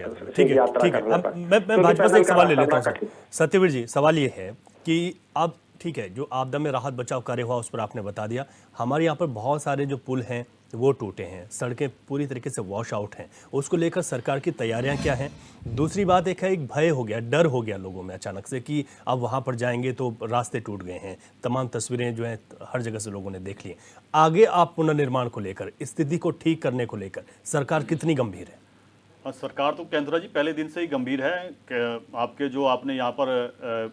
करने पर। मैं भाजपा से एक सवाल ले लेता हूँ सत्यवीर जी। सवाल ये है कि अब ठीक है, जो आपदा में राहत बचाव कार्य हुआ उस पर आपने बता दिया। हमारे यहाँ पर बहुत सारे जो पुल हैं वो टूटे हैं, सड़कें पूरी तरीके से वॉश आउट हैं, उसको लेकर सरकार की तैयारियां क्या हैं? दूसरी बात एक है, एक भय हो गया, डर हो गया लोगों में अचानक से कि अब वहां पर जाएंगे तो रास्ते टूट गए हैं। तमाम तस्वीरें जो हैं हर जगह से लोगों ने देख ली। आगे आप पुनर्निर्माण को लेकर, स्थिति को ठीक करने को लेकर सरकार कितनी गंभीर है? सरकार तो केंद्र जी पहले दिन से ही गंभीर है। आपके जो आपने यहाँ पर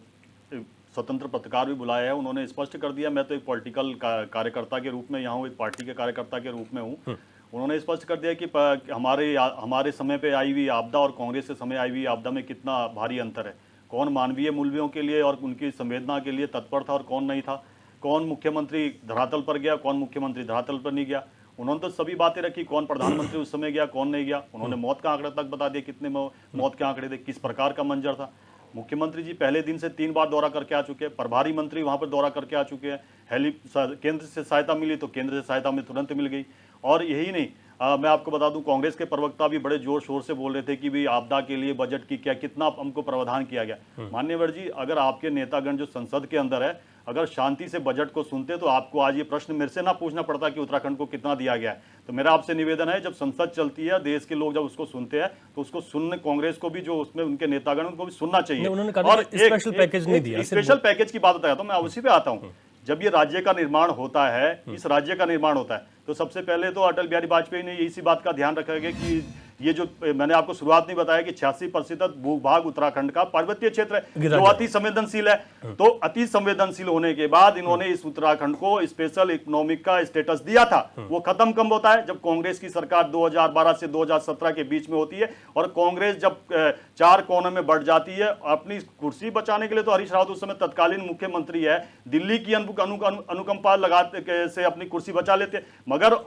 स्वतंत्र पत्रकार भी बुलाया है, उन्होंने स्पष्ट कर दिया, मैं तो एक पॉलिटिकल कार्यकर्ता के रूप में यहाँ हूँ, एक पार्टी के कार्यकर्ता के रूप में हूँ, उन्होंने स्पष्ट कर दिया कि हमारे समय पे आई हुई आपदा और कांग्रेस के समय आई हुई आपदा में कितना भारी अंतर है, कौन मानवीय मूल्यों के लिए और उनकी संवेदना के लिए तत्पर था और कौन नहीं था, कौन मुख्यमंत्री धरातल पर गया, कौन मुख्यमंत्री धरातल पर नहीं गया। उन्होंने तो सभी बातें रखी, कौन प्रधानमंत्री उस समय गया, कौन नहीं गया। उन्होंने मौत का आंकड़ा तक बता दिया, कितने मौत के आंकड़े थे, किस प्रकार का मंजर था। मुख्यमंत्री जी पहले दिन से 3 बार दौरा करके आ चुके हैं, प्रभारी मंत्री वहां पर दौरा करके आ चुके हैं। केंद्र से सहायता मिली तो केंद्र से सहायता में तुरंत मिल गई। और यही नहीं, मैं आपको बता दूं, कांग्रेस के प्रवक्ता भी बड़े जोर शोर से बोल रहे थे कि भी आपदा के लिए बजट की कितना हमको प्रावधान किया गया। माननीय जी, अगर आपके नेतागण जो संसद के अंदर है, अगर शांति से बजट को सुनते तो आपको आज ये प्रश्न मेरे से ना पूछना पड़ता कि उत्तराखंड को कितना दिया गया है। तो मेरा आपसे निवेदन है, जब संसद चलती है, देश के लोग जब उसको सुनते हैं तो उसको सुनने, कांग्रेस को भी जो उसमें उनके नेतागण उनको भी सुनना चाहिए। और स्पेशल पैकेज नहीं दिया, स्पेशल पैकेज की बात बताया तो मैं उसी पे आता हूँ। जब ये राज्य का निर्माण होता है, इस राज्य का निर्माण होता है, तो सबसे पहले तो अटल बिहारी वाजपेयी ने इसी बात का ध्यान रखा है कि ये जो मैंने आपको शुरुआत में बताया कि 86% भूभाग उत्तराखंड का पर्वतीय क्षेत्र है जो अति संवेदनशील है। तो अति संवेदनशील होने के बाद इन्होंने इस उत्तराखंड को स्पेशल इकोनॉमिक का स्टेटस दिया था। वो खत्म कब होता है? जब कांग्रेस की सरकार 2012 से 2017 के बीच में होती है और कांग्रेस जब 4 कोनों में बढ़ जाती है। अपनी कुर्सी बचाने के लिए तो हरीश रावत उस समय तत्कालीन मुख्यमंत्री है, दिल्ली की अनुकंपा लगाते से अपनी कुर्सी बचा लेते, मगर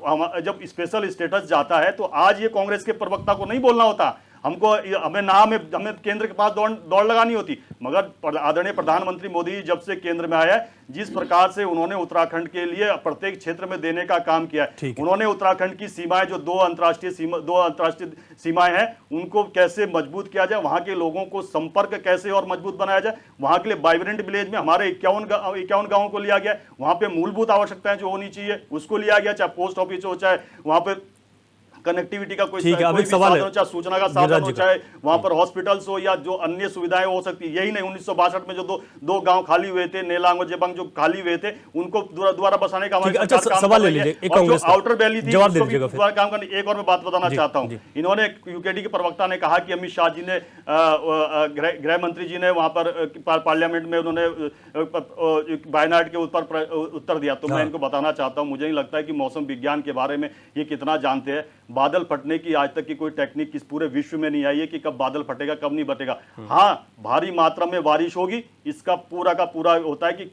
जब स्पेशल स्टेटस जाता है तो आज ये कांग्रेस के प्रवक्ता को नहीं बोलना होता, हमें केंद्र के पास दौड़ लगानी होती। मगर आदरणीय प्रधानमंत्री मोदी जी जब से केंद्र में आया, जिस प्रकार से उन्होंने उत्तराखंड के लिए प्रत्येक क्षेत्र में देने का काम किया है, उन्होंने उत्तराखंड की सीमाएं जो 2 अंतर्राष्ट्रीय सीमाएं हैं उनको कैसे मजबूत किया जाए, वहां के लोगों को संपर्क कैसे और मजबूत बनाया जाए। वहां के लिए वाइब्रेंट विलेज में हमारे 51 गांवों को लिया गया, वहां पे मूलभूत आवश्यकताएं जो होनी चाहिए उसको लिया गया, चाहे पोस्ट ऑफिस हो, चाहे वहां पे कनेक्टिविटी का कोई साधन हो, चाहे सूचना का साधन हो, चाहे वहां पर हॉस्पिटल्स हो या जो अन्य सुविधाएं हो सकती है। यही नहीं, 1962 में जो दो गांव खाली हुए थे, नेलांग और जेबंग जो खाली हुए थे, उनको दोबारा बसाने का सवाल ले लीजिए। आउटर वैली थी दोबारा काम करने। एक और मैं बात बताना चाहता हूँ, इन्होंने यूकेडी के प्रवक्ता ने कहा कि अमित शाह जी ने, गृह मंत्री जी ने वहां पर पार्लियामेंट में उन्होंने वायनाड के ऊपर उत्तर दिया। तो मैं इनको बताना चाहता हूँ, मुझे नहीं लगता है कि मौसम विज्ञान के बारे में ये कितना जानते हैं। बादल फटने की आज तक की कोई टेक्निक इस पूरे विश्व में नहीं आई है कि कब बादल फटेगा कब नहीं फटेगा। हाँ, भारी मात्रा में बारिश होगी, इसका पूरा का पूरा होता है कि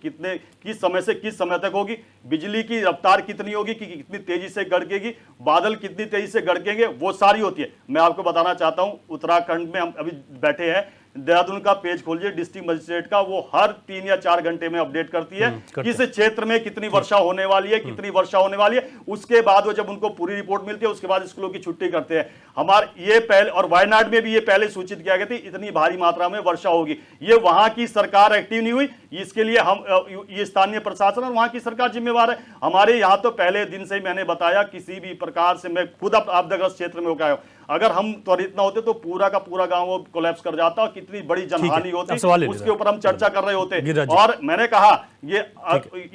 किस समय से किस समय तक होगी, बिजली की रफ्तार कितनी होगी, कि कितनी तेजी से गड़केगी, बादल कितनी तेजी से गड़केंगे, वो सारी होती है। मैं आपको बताना चाहता हूं, उत्तराखंड में हम अभी बैठे हैं, देहरादून का पेज खोलिए डिस्ट्रिक्ट मजिस्ट्रेट का, वो हर 3 या 4 घंटे में अपडेट करती है किस क्षेत्र में कितनी वर्षा होने वाली है, कितनी वर्षा होने वाली है। उसके बाद वो जब उनको पूरी रिपोर्ट मिलती है उसके बाद स्कूलों की छुट्टी करते हैं। हमारे ये पहले, और वायनाड में भी ये पहले सूचित किया गया था इतनी भारी मात्रा में वर्षा होगी। ये वहां की सरकार एक्टिव नहीं हुई, इसके लिए हम ये स्थानीय प्रशासन और वहां की सरकार जिम्मेवार है। हमारे यहाँ तो पहले दिन से मैंने बताया, किसी भी प्रकार से, मैं खुद आपदाग्रस्त क्षेत्र में होकर आया हूं, अगर हम त्वरित न होते तो पूरा का पूरा गांव कोलैप्स कर जाता और कितनी बड़ी जनहानि होती, उसके ऊपर हम चर्चा कर रहे होते। और मैंने कहा ये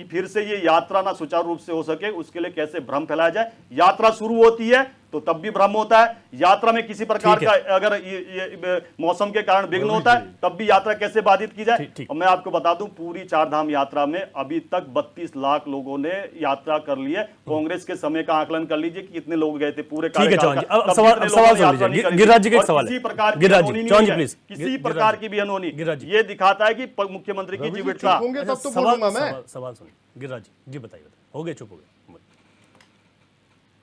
फिर से ये यात्रा ना सुचारू रूप से हो सके उसके लिए कैसे भ्रम फैलाया जाए। यात्रा शुरू होती है तो तब भी भ्रम होता है, यात्रा में किसी प्रकार का अगर ये मौसम के कारण विघ्न होता है तब भी यात्रा कैसे बाधित की जाए। और मैं आपको बता दूं, पूरी 4 धाम यात्रा में अभी तक 32 लाख लोगों ने यात्रा कर ली है। कांग्रेस के समय का आकलन कर लीजिए कि कितने लोग गए थे पूरे कार्यकाल का। गिरिराज जी का एक सवाल है, किसी प्रकार की भी अनहोनी ये दिखाता है कि मुख्यमंत्री की जीविका। सवाल सुनिए गिरिराज जी, बताइए, हो गए, चुप हो गए।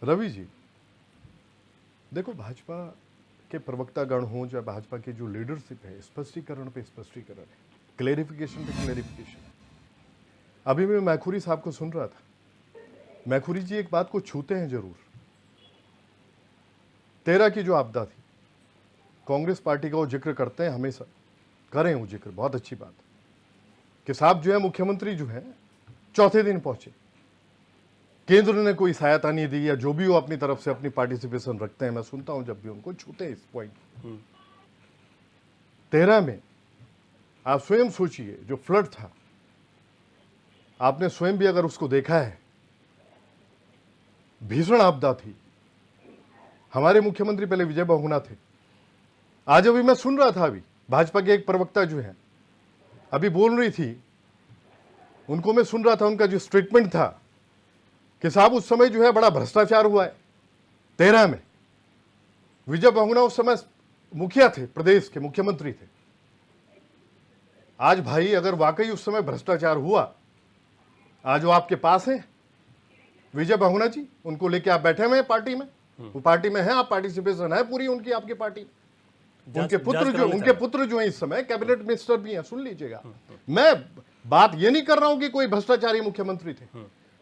रवि जी देखो, भाजपा के प्रवक्तागण हों, चाहे भाजपा की जो लीडरशिप है, स्पष्टीकरण पे स्पष्टीकरण है, क्लेरिफिकेशन पे क्लेरिफिकेशन। अभी मैं मैखुरी साहब को सुन रहा था, मैखुरी जी एक बात को छूते हैं जरूर। 13 की जो आपदा थी, कांग्रेस पार्टी का वो जिक्र करते हैं, हमेशा करें वो जिक्र, बहुत अच्छी बात कि साहब जो है मुख्यमंत्री जो है 4थे दिन पहुंचे, केंद्र ने कोई सहायता नहीं दी या जो भी वो अपनी तरफ से अपनी पार्टिसिपेशन रखते हैं, मैं सुनता हूं जब भी उनको, छूते हैं इस पॉइंट। 13 में आप स्वयं सोचिए, जो फ्लड था, आपने स्वयं भी अगर उसको देखा है, भीषण आपदा थी। हमारे मुख्यमंत्री पहले विजय बहुगुणा थे। आज अभी मैं सुन रहा था, अभी भाजपा के एक प्रवक्ता जो है अभी बोल रही थी, उनको मैं सुन रहा था, उनका जो स्टेटमेंट था कि साहब उस समय जो है बड़ा भ्रष्टाचार हुआ है, 13 में विजय बहुगुणा उस समय मुखिया थे, प्रदेश के मुख्यमंत्री थे। आज भाई अगर वाकई उस समय भ्रष्टाचार हुआ, आज वो आपके पास हैं विजय बहुगुणा जी, उनको लेके आप बैठे हुए हैं पार्टी में, वो पार्टी में है, आप पार्टिसिपेशन है पूरी उनकी आपकी पार्टी में। उनके पुत्र जो है इस समय कैबिनेट मिनिस्टर भी हैं, सुन लीजिएगा। मैं बात ये नहीं कर रहा हूं कि कोई भ्रष्टाचारी मुख्यमंत्री थे,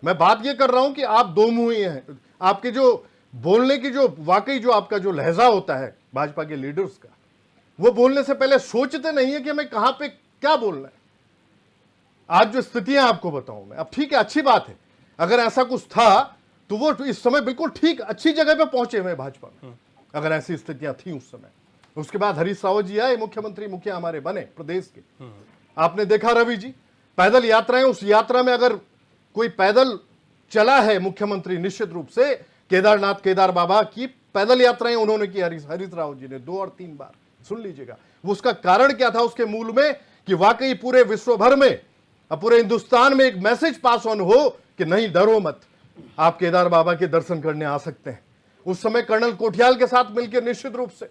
मैं बात ये कर रहा हूं कि आप दो मुंही हैं। आपके जो बोलने की जो वाकई जो आपका जो लहजा होता है भाजपा के लीडर्स का, वो बोलने से पहले सोचते नहीं है कि हमें कहां पे क्या बोलना है। आज जो स्थितियां आपको बताऊं मैं, अब ठीक है, अच्छी बात है, अगर ऐसा कुछ था तो वो इस समय बिल्कुल ठीक अच्छी जगह पे पहुंचे हुए भाजपा में, अगर ऐसी स्थितियां थी उस समय। उसके बाद हरीश रावत जी आए, मुख्यमंत्री मुखिया हमारे बने प्रदेश के। आपने देखा रवि जी, पैदल यात्राएं, उस यात्रा में अगर कोई पैदल चला है मुख्यमंत्री, निश्चित रूप से केदारनाथ केदार बाबा की पैदल यात्राएं उन्होंने की, हरीश रावत जी ने 2 और 3 बार। सुन लीजिएगा वो उसका कारण क्या था, उसके मूल में कि वाकई पूरे विश्व भर में, पूरे हिंदुस्तान में एक मैसेज पास ऑन हो कि नहीं डरो मत, आप केदार बाबा के दर्शन करने आ सकते हैं। उस समय कर्नल कोठियाल के साथ मिलकर निश्चित रूप से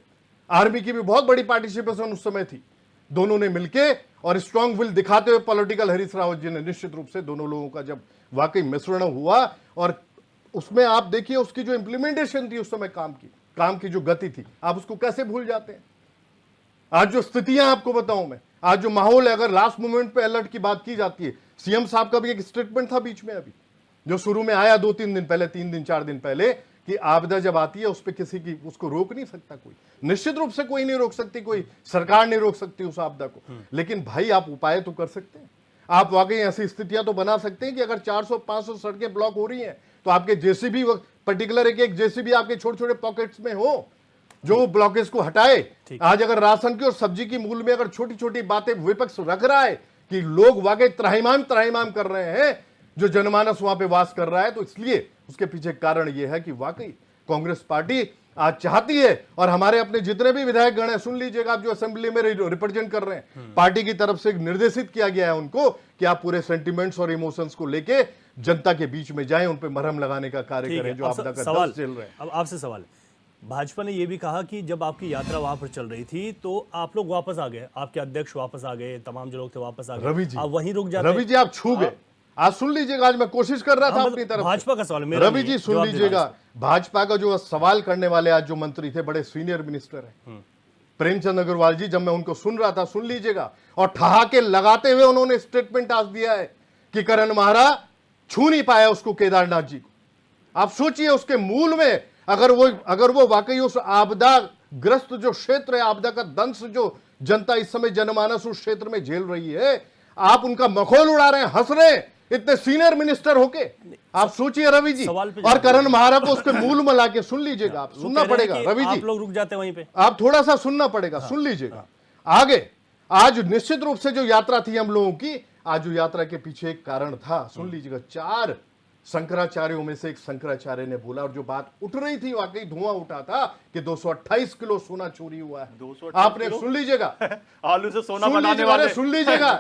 आर्मी की भी बहुत बड़ी पार्टिसिपेशन उस समय थी, दोनों ने मिलके और स्ट्रांग विल दिखाते हुए पॉलिटिकल हरीश रावत जी ने निश्चित रूप से दोनों लोगों का जब वाकई मिश्रण हुआ, और उसमें आप देखिए उसकी जो इंप्लीमेंटेशन थी उस समय काम की जो गति थी, आप उसको कैसे भूल जाते हैं। आज जो स्थितियां आपको बताऊं मैं, आज जो माहौल है, अगर लास्ट मोमेंट पे अलर्ट की बात की जाती है, सीएम साहब का भी एक स्टेटमेंट था बीच में अभी, जो शुरू में आया 2-3 दिन पहले, 3 दिन 4 दिन पहले, कि आपदा जब आती है उस पर किसी की उसको रोक नहीं सकता कोई, निश्चित रूप से कोई नहीं रोक सकती, कोई सरकार नहीं रोक सकती उस आपदा को, लेकिन भाई आप उपाय तो कर सकते हैं। आप वाकई ऐसी स्थितियां तो बना सकते हैं कि अगर 400-500 सड़कें ब्लॉक हो रही हैं तो आपके जेसीबी, पर्टिकुलर एक जेसीबी आपके छोटे छोटे पॉकेट्स में हो जो ब्लॉकेज को हटाए। आज अगर राशन की और सब्जी की मूल्य में अगर छोटी छोटी बातें विपक्ष रख रहा है कि लोग वाकई त्राहिमाम कर रहे हैं, जो जनमानस वहां पे वास कर रहा है, तो इसलिए उसके पीछे कारण यह है कि वाकई कांग्रेस पार्टी आज चाहती है, और हमारे अपने जितने भी विधायक गण हैं, सुन लीजिएगा, आप जो असेंबली में रिप्रेजेंट कर रहे हैं, पार्टी की तरफ से निर्देशित किया गया है उनको कि आप पूरे सेंटिमेंट्स और इमोशंस को लेके जनता के बीच में जाएं, उन पे मरहम लगाने का कार्य करें, जो आपदा का सवाल चल रहे हैं। अब आपसे सवाल है, भाजपा ने यह भी कहा कि जब आपकी यात्रा वहां पर चल रही थी तो आप लोग वापस आ गए, आपके अध्यक्ष वापस आ गए, तमाम जो लोग थे वापस आ गए, रवि जी आप वहीं रुक जाते। रवि जी आप छू गए, आज सुन लीजिएगा, आज मैं कोशिश कर रहा था अपनी तरफ, भाजपा का सवाल मेरा रवि जी सुन लीजिएगा, भाजपा का जो सवाल करने वाले आज जो मंत्री थे, बड़े सीनियर मिनिस्टर हैं, प्रेमचंद अग्रवाल जी, जब मैं उनको सुन रहा था, सुन लीजिएगा, और ठहाके लगाते हुए उन्होंने स्टेटमेंट आज दिया है कि करण महारा छू नहीं पाया उसको, केदारनाथ जी को। आप सोचिए उसके मूल में अगर वो वाकई उस आपदा ग्रस्त जो क्षेत्र है, आपदा का दंश जो जनता इस समय जनमानस उस क्षेत्र में झेल रही है, आप उनका मखौल उड़ा रहे हैं, हंस रहे हैं, इतने सीनियर मिनिस्टर होके। आप सोचिए रवि जी, और करण महारा को उसके मूल में लाके सुन लीजिएगा, आप सुनना पड़ेगा रवि जी, आप लोग रुक जाते हैं वहीं पे, आप थोड़ा सा सुनना पड़ेगा, सुन लीजिएगा आगे। आज निश्चित रूप से जो यात्रा थी हम लोगों की, आज जो यात्रा के पीछे एक कारण था, सुन लीजिएगा, 4 शंकराचार्यों में से एक शंकराचार्य ने बोला, और जो बात उठ रही थी वाकई धुआं उठा था कि 228 किलो सोना चोरी हुआ है। आपने सुन लीजिएगा, आलू से सोना बनाने वाले, सुन लीजिएगा,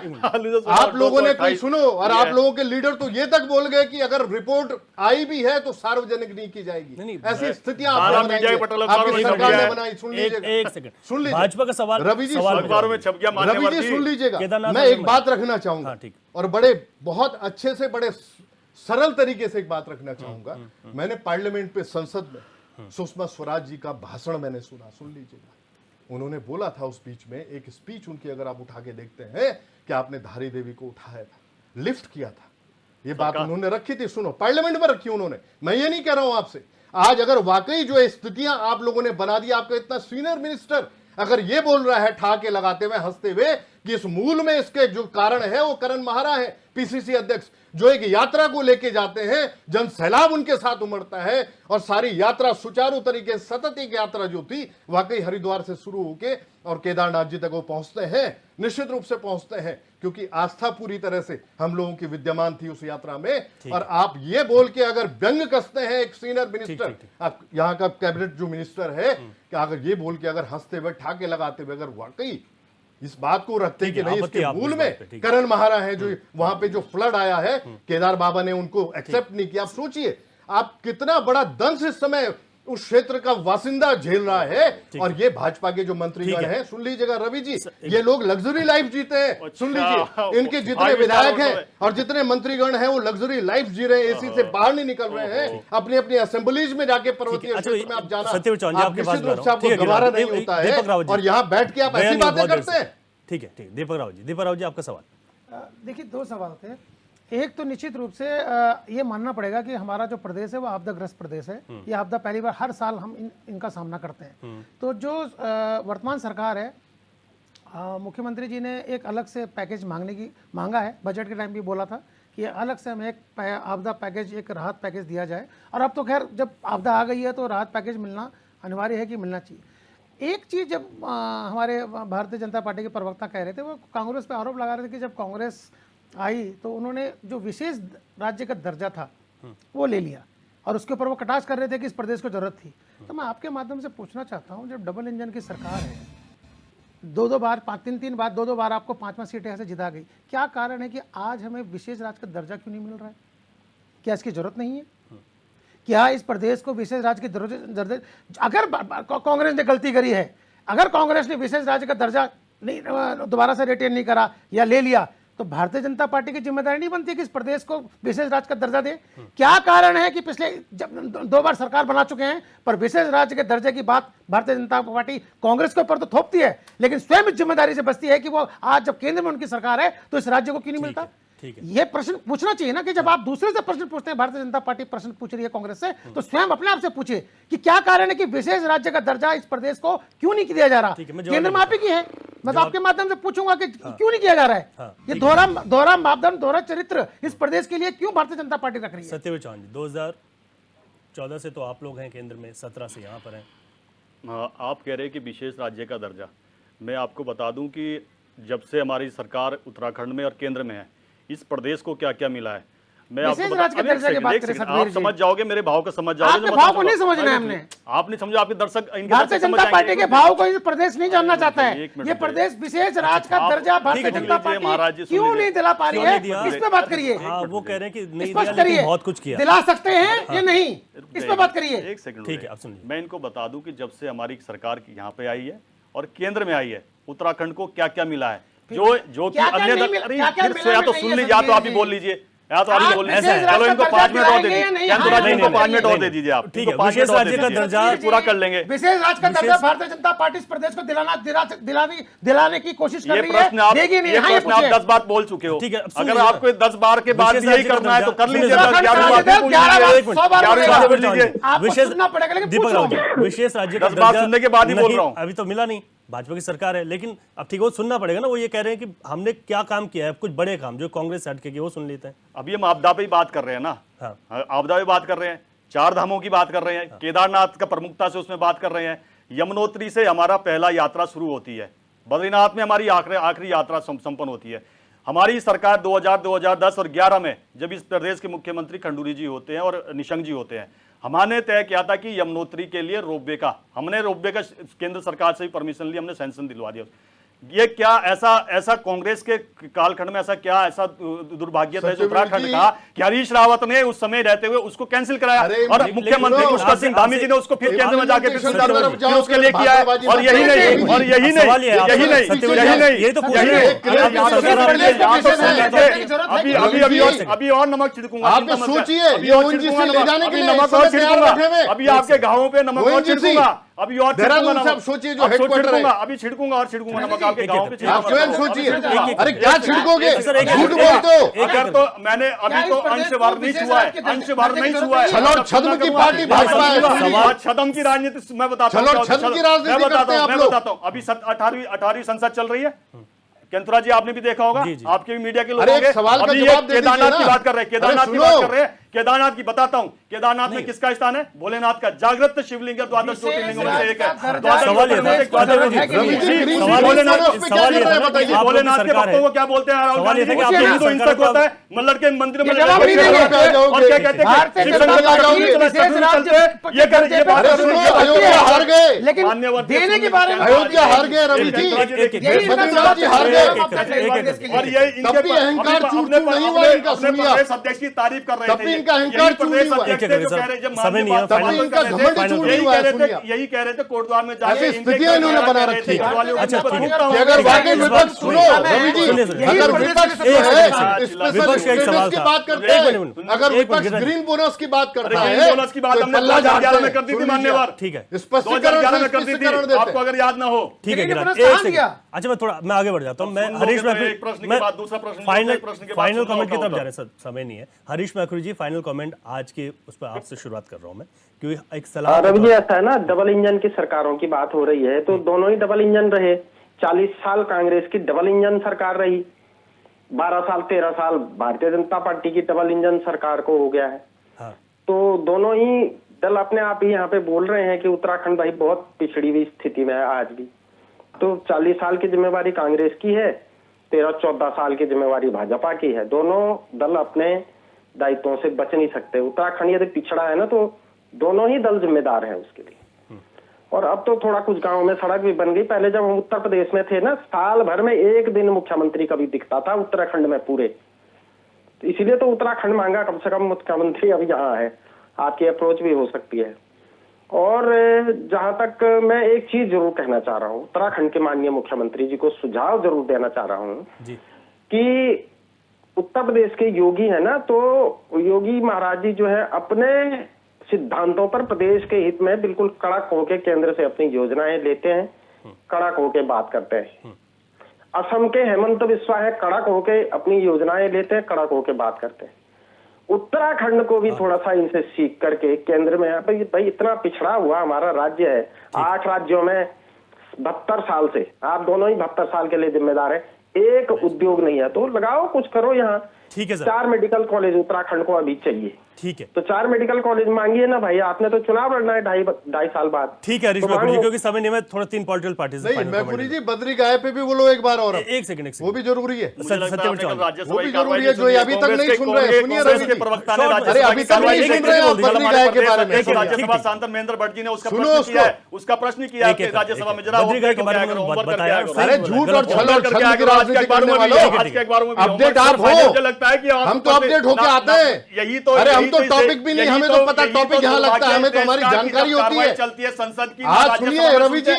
आप लोगों ने कोई सुनो, और आप लोगों के लीडर तो ये तक बोल गए कि अगर रिपोर्ट आई भी है तो सार्वजनिक नहीं की जाएगी। ऐसी स्थितियां आपकी सरकार ने बनाई। सुन लीजिएगा, एक सेकंड, सुन लीजिए भाजपा का सवाल, रवि जी, अखबारों में छप गया, रवि जी सुन लीजिएगा, मैं एक बात रखना चाहूंगा, और बड़े बहुत अच्छे से बड़े सरल तरीके से एक बात रखना चाहूंगा। मैंने पार्लियामेंट पे, संसद में सुषमा स्वराज जी का भाषण मैंने सुना, सुन लीजिएगा, उन्होंने बोला था उस बीच में एक स्पीच उनकी अगर आप उठा के देखते हैं कि आपने धारी देवी को उठाया था, लिफ्ट किया था, ये बात उन्होंने रखी थी, सुनो, पार्लियामेंट में रखी उन्होंने, मैं ये नहीं कह रहा हूं आपसे। आज अगर वाकई जो स्थितियां आप लोगों ने बना दी, आपका इतना सीनियर मिनिस्टर अगर ये बोल रहा है ठहाके लगाते हुए, हंसते हुए, कि इस मूल में इसके जो कारण है वो करण महारा है, पीसीसी अध्यक्ष, जो एक यात्रा को लेके जाते हैं, जन सैलाब उनके साथ उमड़ता है, और सारी यात्रा सुचारू तरीके, सतत एक यात्रा जो थी वाकई हरिद्वार से शुरू होके और केदारनाथ जी तक वो पहुंचते हैं, निश्चित रूप से पहुंचते हैं, क्योंकि आस्था पूरी तरह से हम लोगों की विद्यमान थी उस यात्रा में। और आप ये बोल के अगर व्यंग कसते हैं एक सीनियर मिनिस्टर, आप यहाँ का कैबिनेट जो मिनिस्टर है, कि अगर ये बोल के अगर हंसते हुए, ठाके लगाते हुए अगर वाकई इस बात को रखते कि नहीं, इसके मूल में करण महारा है, जो वहां पे जो फ्लड आया है, केदार बाबा ने उनको एक्सेप्ट नहीं किया। आप सोचिए, आप कितना बड़ा दंश इस समय उस क्षेत्र का वासिंदा झेल रहा है। और ये भाजपा के जो मंत्रीगण हैं, सुन लीजिएगा रवि जी, ये लोग लग्जरी लाइफ जीते हैं। सुन लीजिए, इनके जितने विधायक हैं और जितने मंत्रीगण हैं वो लग्जरी लाइफ जी रहे हैं, एसी से बाहर नहीं निकल रहे हैं, अपनी अपनी असेंबलीज में जाके पर्वतीय क्षेत्र में आप जाना, आप निश्चित रूप से आपको गवारा नहीं होता है, और यहाँ बैठ के आप ऐसी बातें करते हैं। ठीक है, ठीक। दीपक राव जी आपका सवाल। देखिए, दो सवाल थे। एक तो निश्चित रूप से ये मानना पड़ेगा कि हमारा जो प्रदेश है वो आपदाग्रस्त प्रदेश है। ये आपदा पहली बार, हर साल हम इनका सामना करते हैं। तो जो वर्तमान सरकार है, मुख्यमंत्री जी ने एक अलग से पैकेज मांगा है। बजट के टाइम भी बोला था कि अलग से हमें एक आपदा पैकेज, एक राहत पैकेज दिया जाए। और अब तो खैर जब आपदा आ गई है तो राहत पैकेज मिलना अनिवार्य है कि मिलना चाहिए। एक चीज़ जब हमारे भारतीय जनता पार्टी के प्रवक्ता कह रहे थे, वो कांग्रेस पे आरोप लगा रहे थे कि जब कांग्रेस आई तो उन्होंने जो विशेष राज्य का दर्जा था वो ले लिया, और उसके ऊपर वो कटाक्ष कर रहे थे कि इस प्रदेश को जरूरत थी। तो मैं आपके माध्यम से पूछना चाहता हूँ, जब डबल इंजन की सरकार है, दो बार, तीन बार, दो बार आपको 5 सीटें ऐसे जिता गई, क्या कारण है कि आज हमें विशेष राज्य का दर्जा क्यों नहीं मिल रहा है? क्या इसकी जरूरत नहीं है? क्या इस प्रदेश को विशेष राज्य के दर्जा, अगर कांग्रेस ने गलती करी है, अगर कांग्रेस ने विशेष राज्य का दर्जा नहीं दोबारा से रिटेन नहीं करा या ले लिया, तो भारतीय जनता पार्टी की जिम्मेदारी नहीं बनती कि इस प्रदेश को विशेष राज्य का दर्जा दे? क्या कारण है कि पिछले 2 बार सरकार बना चुके हैं पर विशेष राज्य के दर्जे की बात भारतीय जनता पार्टी कांग्रेस के ऊपर तो थोपती है, लेकिन स्वयं जिम्मेदारी से बचती है कि वो आज जब केंद्र में उनकी सरकार है तो इस राज्य को क्यों नहीं मिलता? ये प्रश्न पूछना चाहिए ना, कि जब आप दूसरे से प्रश्न पूछते हैं, भारतीय जनता पार्टी प्रश्न पूछ रही है कांग्रेस से, तो स्वयं अपने आप से पूछिए कि क्या कारण है कि विशेष राज्य का दर्जा इस प्रदेश को क्यों नहीं दिया जा रहा? केंद्र में आप ही की है, मैं तो आपके माध्यम से पूछूंगा कि क्यों नहीं किया जा रहा है? ये दोहरा मापदंड, दोहरा चरित्र इस प्रदेश के लिए क्यों भारतीय जनता पार्टी रख रही है? सत्यवीर चौहान जी, 2014 से तो आप लोग हैं केंद्र में, 17 से यहाँ पर हैं। आप कह रहे हैं कि विशेष राज्य का दर्जा, मैं आपको बता दूं कि जब से हमारी सरकार उत्तराखंड में और केंद्र में है, इस प्रदेश को क्या क्या मिला है मैं आपको आप समझ जाओगे, मेरे भाव को समझ जाओगे। आपके भाव को नहीं समझना है हमने, आप नहीं समझो, आपके दर्शक भारतीय जनता पार्टी के भाव को प्रदेश नहीं जानना चाहता है। ये प्रदेश विशेष राज्य का दर्जा भारतीय जनता पार्टी क्यों नहीं दिला पा रही है? इस पे बात करिए। वो कह रहे हैं कि नहीं दिया, लेकिन बहुत कुछ किया, दिला सकते हैं या नहीं, इस पे बात करिए। एक सेकंड, ठीक है, आप सुनिए। मैं इनको बता दूं कि जब से हमारी सरकार यहाँ पे आई है और केंद्र में आई है, उत्तराखंड को क्या क्या मिला है, जो कि अन्य फिर से या तो सुन लीजिए या तो आप ही बोल लीजिए, या तो आप ही बोल लीजिए। चलो इनको 5 मिनट और दे दीजिए, इनको 5 मिनट और दे दीजिए आप। ठीक है, विशेष राज्य का दर्जा पूरा कर लेंगे। विशेष राज्य का दर्जा भारतीय जनता पार्टी इस प्रदेश को दिलाने की कोशिश कर रही है। ये प्रश्न आप 10 बार बोल चुके हो। अगर आपको 10 बार के बाद यही करना है तो कर लीजिए, 11 विशेष राज्य का 10 बार सुनने के बाद ही बोल रहा हूँ। अभी तो मिला नहीं, भाजपा की सरकार है, लेकिन अब ठीक है वो सुनना पड़ेगा ना। वो ये कह रहे हैं कि हमने क्या काम किया है, कुछ बड़े काम जो कांग्रेस से हटके वो सुन लेते हैं। अभी हम आपदा पे ही बात कर रहे हैं ना, आपदा पे बात कर रहे हैं, 4 धामों की बात कर रहे हैं, केदारनाथ का प्रमुखता से उसमें बात कर रहे हैं, यमुनोत्री से हमारा पहला यात्रा शुरू होती है, बद्रीनाथ में हमारी आखिरी यात्रा संपन्न होती है। हमारी सरकार 2000, 2010 और 11 में जब इस प्रदेश के मुख्यमंत्री खंडूरी जी होते हैं और निशंक जी होते हैं, हमने तय किया था कि यमुनोत्री के लिए रोपवे का, हमने रोपवे का केंद्र सरकार से भी परमिशन ली, हमने सैंक्शन दिलवा दिया। ये क्या ऐसा कांग्रेस के कालखंड में ऐसा दुर्भाग्य था उत्तराखंड का कि हरीश रावत ने उस समय रहते हुए उसको कैंसिल कराया और मुख्यमंत्री पुष्कर सिंह धामी जी ने उसको फिर केंद्र में जाके फिर उसके लिए किया है। और यही नहीं, अभी और नमक छिड़कूंगा, अभी आपके गाँवों पे नमक और छिड़कूंगा, अभी और छिड़कूंगा, अभी छिड़कूंगा और छिड़कूंगा नमक आपके गांव पे। आप स्वयं सोचिए, अरे क्या छिड़कोगे? झूठ बोलते हो। अगर तो मैंने अभी तो अंश भर नहीं छुआ है, अंश भर नहीं छुआ है। चलो छद्म की पार्टी भाजपा है, छद्म की राजनीति मैं बताता हूँ, चलो छद्म की राजनीति करते हैं आप लोग। मैं बताता हूँ, अभी 18वीं संसद चल रही है, केंद्रा जी आपने भी देखा होगा, आपके भी मीडिया के लोग होंगे। अभी ये केदारनाथ की बात कर रहे हैं, केदारनाथ की बात कर रहे हैं, केदारनाथ की बताता हूं, केदारनाथ में किसका स्थान है? भोलेनाथ का। जागृत शिवलिंग है, द्वादश ज्योतिर्लिंगों में से एक है। भोलेनाथ के भक्तों को क्या बोलते हैं? राहुल गांधी को हिंदू हिंसक होता है, मल्लर के मंदिर में और क्या कहते हैं? हार गए, लेकिन देने के बारे में अयोध्या हार गए रवि जी, हार गए। और ये इनके अहंकार चूर नहीं हुआ इनका, सुनिए अध्यक्ष की तारीफ कर रहे थे। इनका अहंकार चूर नहीं हुआ। समय नहीं है, तभी इनका घमंड चूर नहीं हुआ है। सुनिए, यही कह रहे थे कोटद्वार में ऐसी स्थितियां इन्होंने बना रखी है। अच्छा, ठीक है। कि अगर वाकई विपक्ष, सुनो रवि जी, अगर विपक्ष जो है विपक्ष का एक सवाल की था। बात करता है, अगर विपक्ष ग्रीन बोनस की बात करता है, बोनस की बात हमने 2011 में कर दी थी मान्यवर। ठीक है, स्पष्टीकरण में कर दी थी, आपको अगर याद ना हो। ठीक है, बोनस एक कहाँ सेकंड। गया? अच्छा, मैं आगे बढ़ जाता हूँ। मैं हरीश एक प्रश्न के बाद दूसरा प्रश्न, फाइनल प्रश्न के बाद फाइनल सुनना कमेंट की होगा। तरफ जा रहे हैं, समय नहीं है। हरीश मैखुरी जी, फाइनल कमेंट आज के उस पर आपसे शुरुआत कर रहा हूँ मैं, क्योंकि एक सलाह रवि जी, ऐसा है ना, डबल इंजन की सरकारों की बात हो रही है, तो दोनों ही डबल इंजन रहे। 40 साल कांग्रेस की डबल इंजन सरकार रही, 12 साल 13 साल भारतीय जनता पार्टी की डबल इंजन सरकार को हो गया है। हाँ। तो दोनों ही दल अपने आप ही यहाँ पे बोल रहे हैं कि उत्तराखंड भाई बहुत पिछड़ी हुई स्थिति में है आज भी। तो 40 साल की जिम्मेवारी कांग्रेस की है, 13-14 साल की जिम्मेवारी भाजपा की है। दोनों दल अपने दायित्वों से बच नहीं सकते। उत्तराखंड यदि पिछड़ा है ना, तो दोनों ही दल जिम्मेदार हैं उसके लिए। और अब तो थोड़ा कुछ गांव में सड़क भी बन गई। पहले जब हम उत्तर प्रदेश में थे ना, साल भर में एक दिन मुख्यमंत्री कभी दिखता था उत्तराखंड में पूरे। तो इसीलिए तो उत्तराखंड मांगा कम से कम मुख्यमंत्री अभी यहाँ है। आपकी अप्रोच भी हो सकती है। और जहां तक मैं एक चीज जरूर कहना चाह रहा हूँ, उत्तराखंड के माननीय मुख्यमंत्री जी को सुझाव जरूर देना चाह रहा हूँ कि उत्तर प्रदेश के योगी है ना, तो योगी महाराज जी जो है अपने सिद्धांतों पर प्रदेश के हित में बिल्कुल कड़क होके केंद्र से अपनी योजनाएं लेते हैं, कड़क होके बात करते हैं। असम के हेमंत बिस्वा है, कड़क होके अपनी योजनाएं लेते हैं, कड़क होके बात करते हैं। उत्तराखंड को भी थोड़ा सा इनसे सीख करके केंद्र में भाई इतना पिछड़ा हुआ हमारा राज्य है, 8 राज्यों में 72 साल से, आप दोनों ही 72 साल के लिए जिम्मेदार है, एक उद्योग नहीं है, तो लगाओ कुछ करो यहाँ। ठीक है सर। 4 मेडिकल कॉलेज उत्तराखंड को अभी चाहिए। ठीक है, तो 4 मेडिकल कॉलेज मांगिए ना भाई, आपने तो चुनाव लड़ना है 2.5 साल बाद। ठीक है हरीश मैखुरी जी, क्योंकि समय नहीं है, थोड़ा 3 पॉलिटिकल पार्टी से नहीं, मैखुरी जी बद्री गाय पे भी बोलो एक बार और। एक सेकंड वो भी जरूरी है, सत्यवीर चौहान, वो भी जरूरी है, जो अभी तक नहीं सुन रहे। सुनिए रवि जी, अरे अभी तक नहीं सुन रहे आप बद्री गाय के बारे में। राज्यसभा सांसद महेंद्र भट्ट जी ने उसका प्रश्न किया राज्यसभा में, जरा बद्री गाय के बारे में बताया। अरे झूठ और छल और छल की राजनीति करने वालों, अपडेट आप हो। मुझे लगता है कि हम तो अपडेट होके आते हैं। यही तो, अरे हम तो टॉपिक भी नहीं, हमें तो पता टॉपिक यहाँ लगता है, हमें तो हमारी जानकारी होती है। चलती है संसद की। आज सुनिए रवि जी,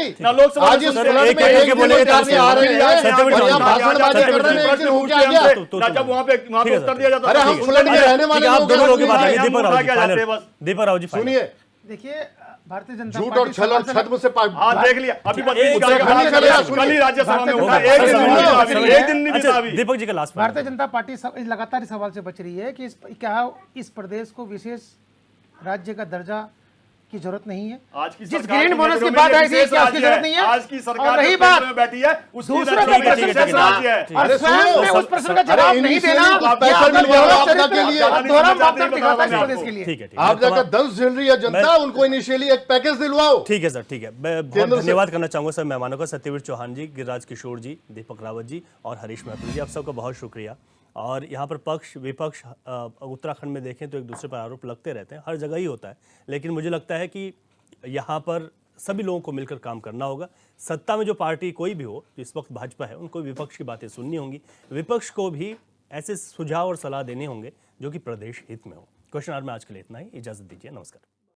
आज इस फ्लड में एक एक दिन बोले आदमी आ रहे हैं और यहाँ भाषणबाजी कर रहे हैं, एक दिन हो क्या गया? जब वहाँ पे उत्तर दिया जाता अरे हम फ्लड में रहने वाले आप लोग दोनों लोगों की हैं। बात है। दीपक राव जी, सुनिए, देखिए भारतीय जनता झूठ और छल और छद्म से देख लिया अभी कल ही राज्यसभा में उठा, एक दिन नहीं बीता अभी। दीपक जी का लास्ट भारतीय जनता पार्टी लगातार इस सवाल से बच रही है कि क्या इस प्रदेश को विशेष राज्य का दर्जा की जरूरत नहीं है। आज की जिस ग्रीन बोनस की बात आई थी, क्या उसकी जरूरत नहीं है? आज की सरकार और रही बात बैठी है, दूसरे का प्रश्न करना और स्वयं में उस प्रश्न का जवाब नहीं देना, दोहरा मापदंड दिखाता है इस प्रदेश के लिए। ठीक है, आप जाकर दंश झेल रही है जनता, उनको इनिशियली एक पैकेज दिलवाओ। ठीक है सर, ठीक है। मैं बहुत धन्यवाद करना चाहूंगा सर मेहमानों का, सत्यवीर चौहान जी, गिरिराज किशोर जी, दीपक रावत जी और हरीश मैखुरी जी, आप सबका बहुत शुक्रिया। और यहाँ पर पक्ष विपक्ष उत्तराखंड में देखें तो एक दूसरे पर आरोप लगते रहते हैं, हर जगह ही होता है, लेकिन मुझे लगता है कि यहाँ पर सभी लोगों को मिलकर काम करना होगा। सत्ता में जो पार्टी कोई भी हो, इस वक्त भाजपा है, उनको विपक्ष की बातें सुननी होंगी, विपक्ष को भी ऐसे सुझाव और सलाह देने होंगे जो कि प्रदेश हित में हो। क्वेश्चन आवर में आज के लिए इतना ही, इजाजत दीजिए, नमस्कार।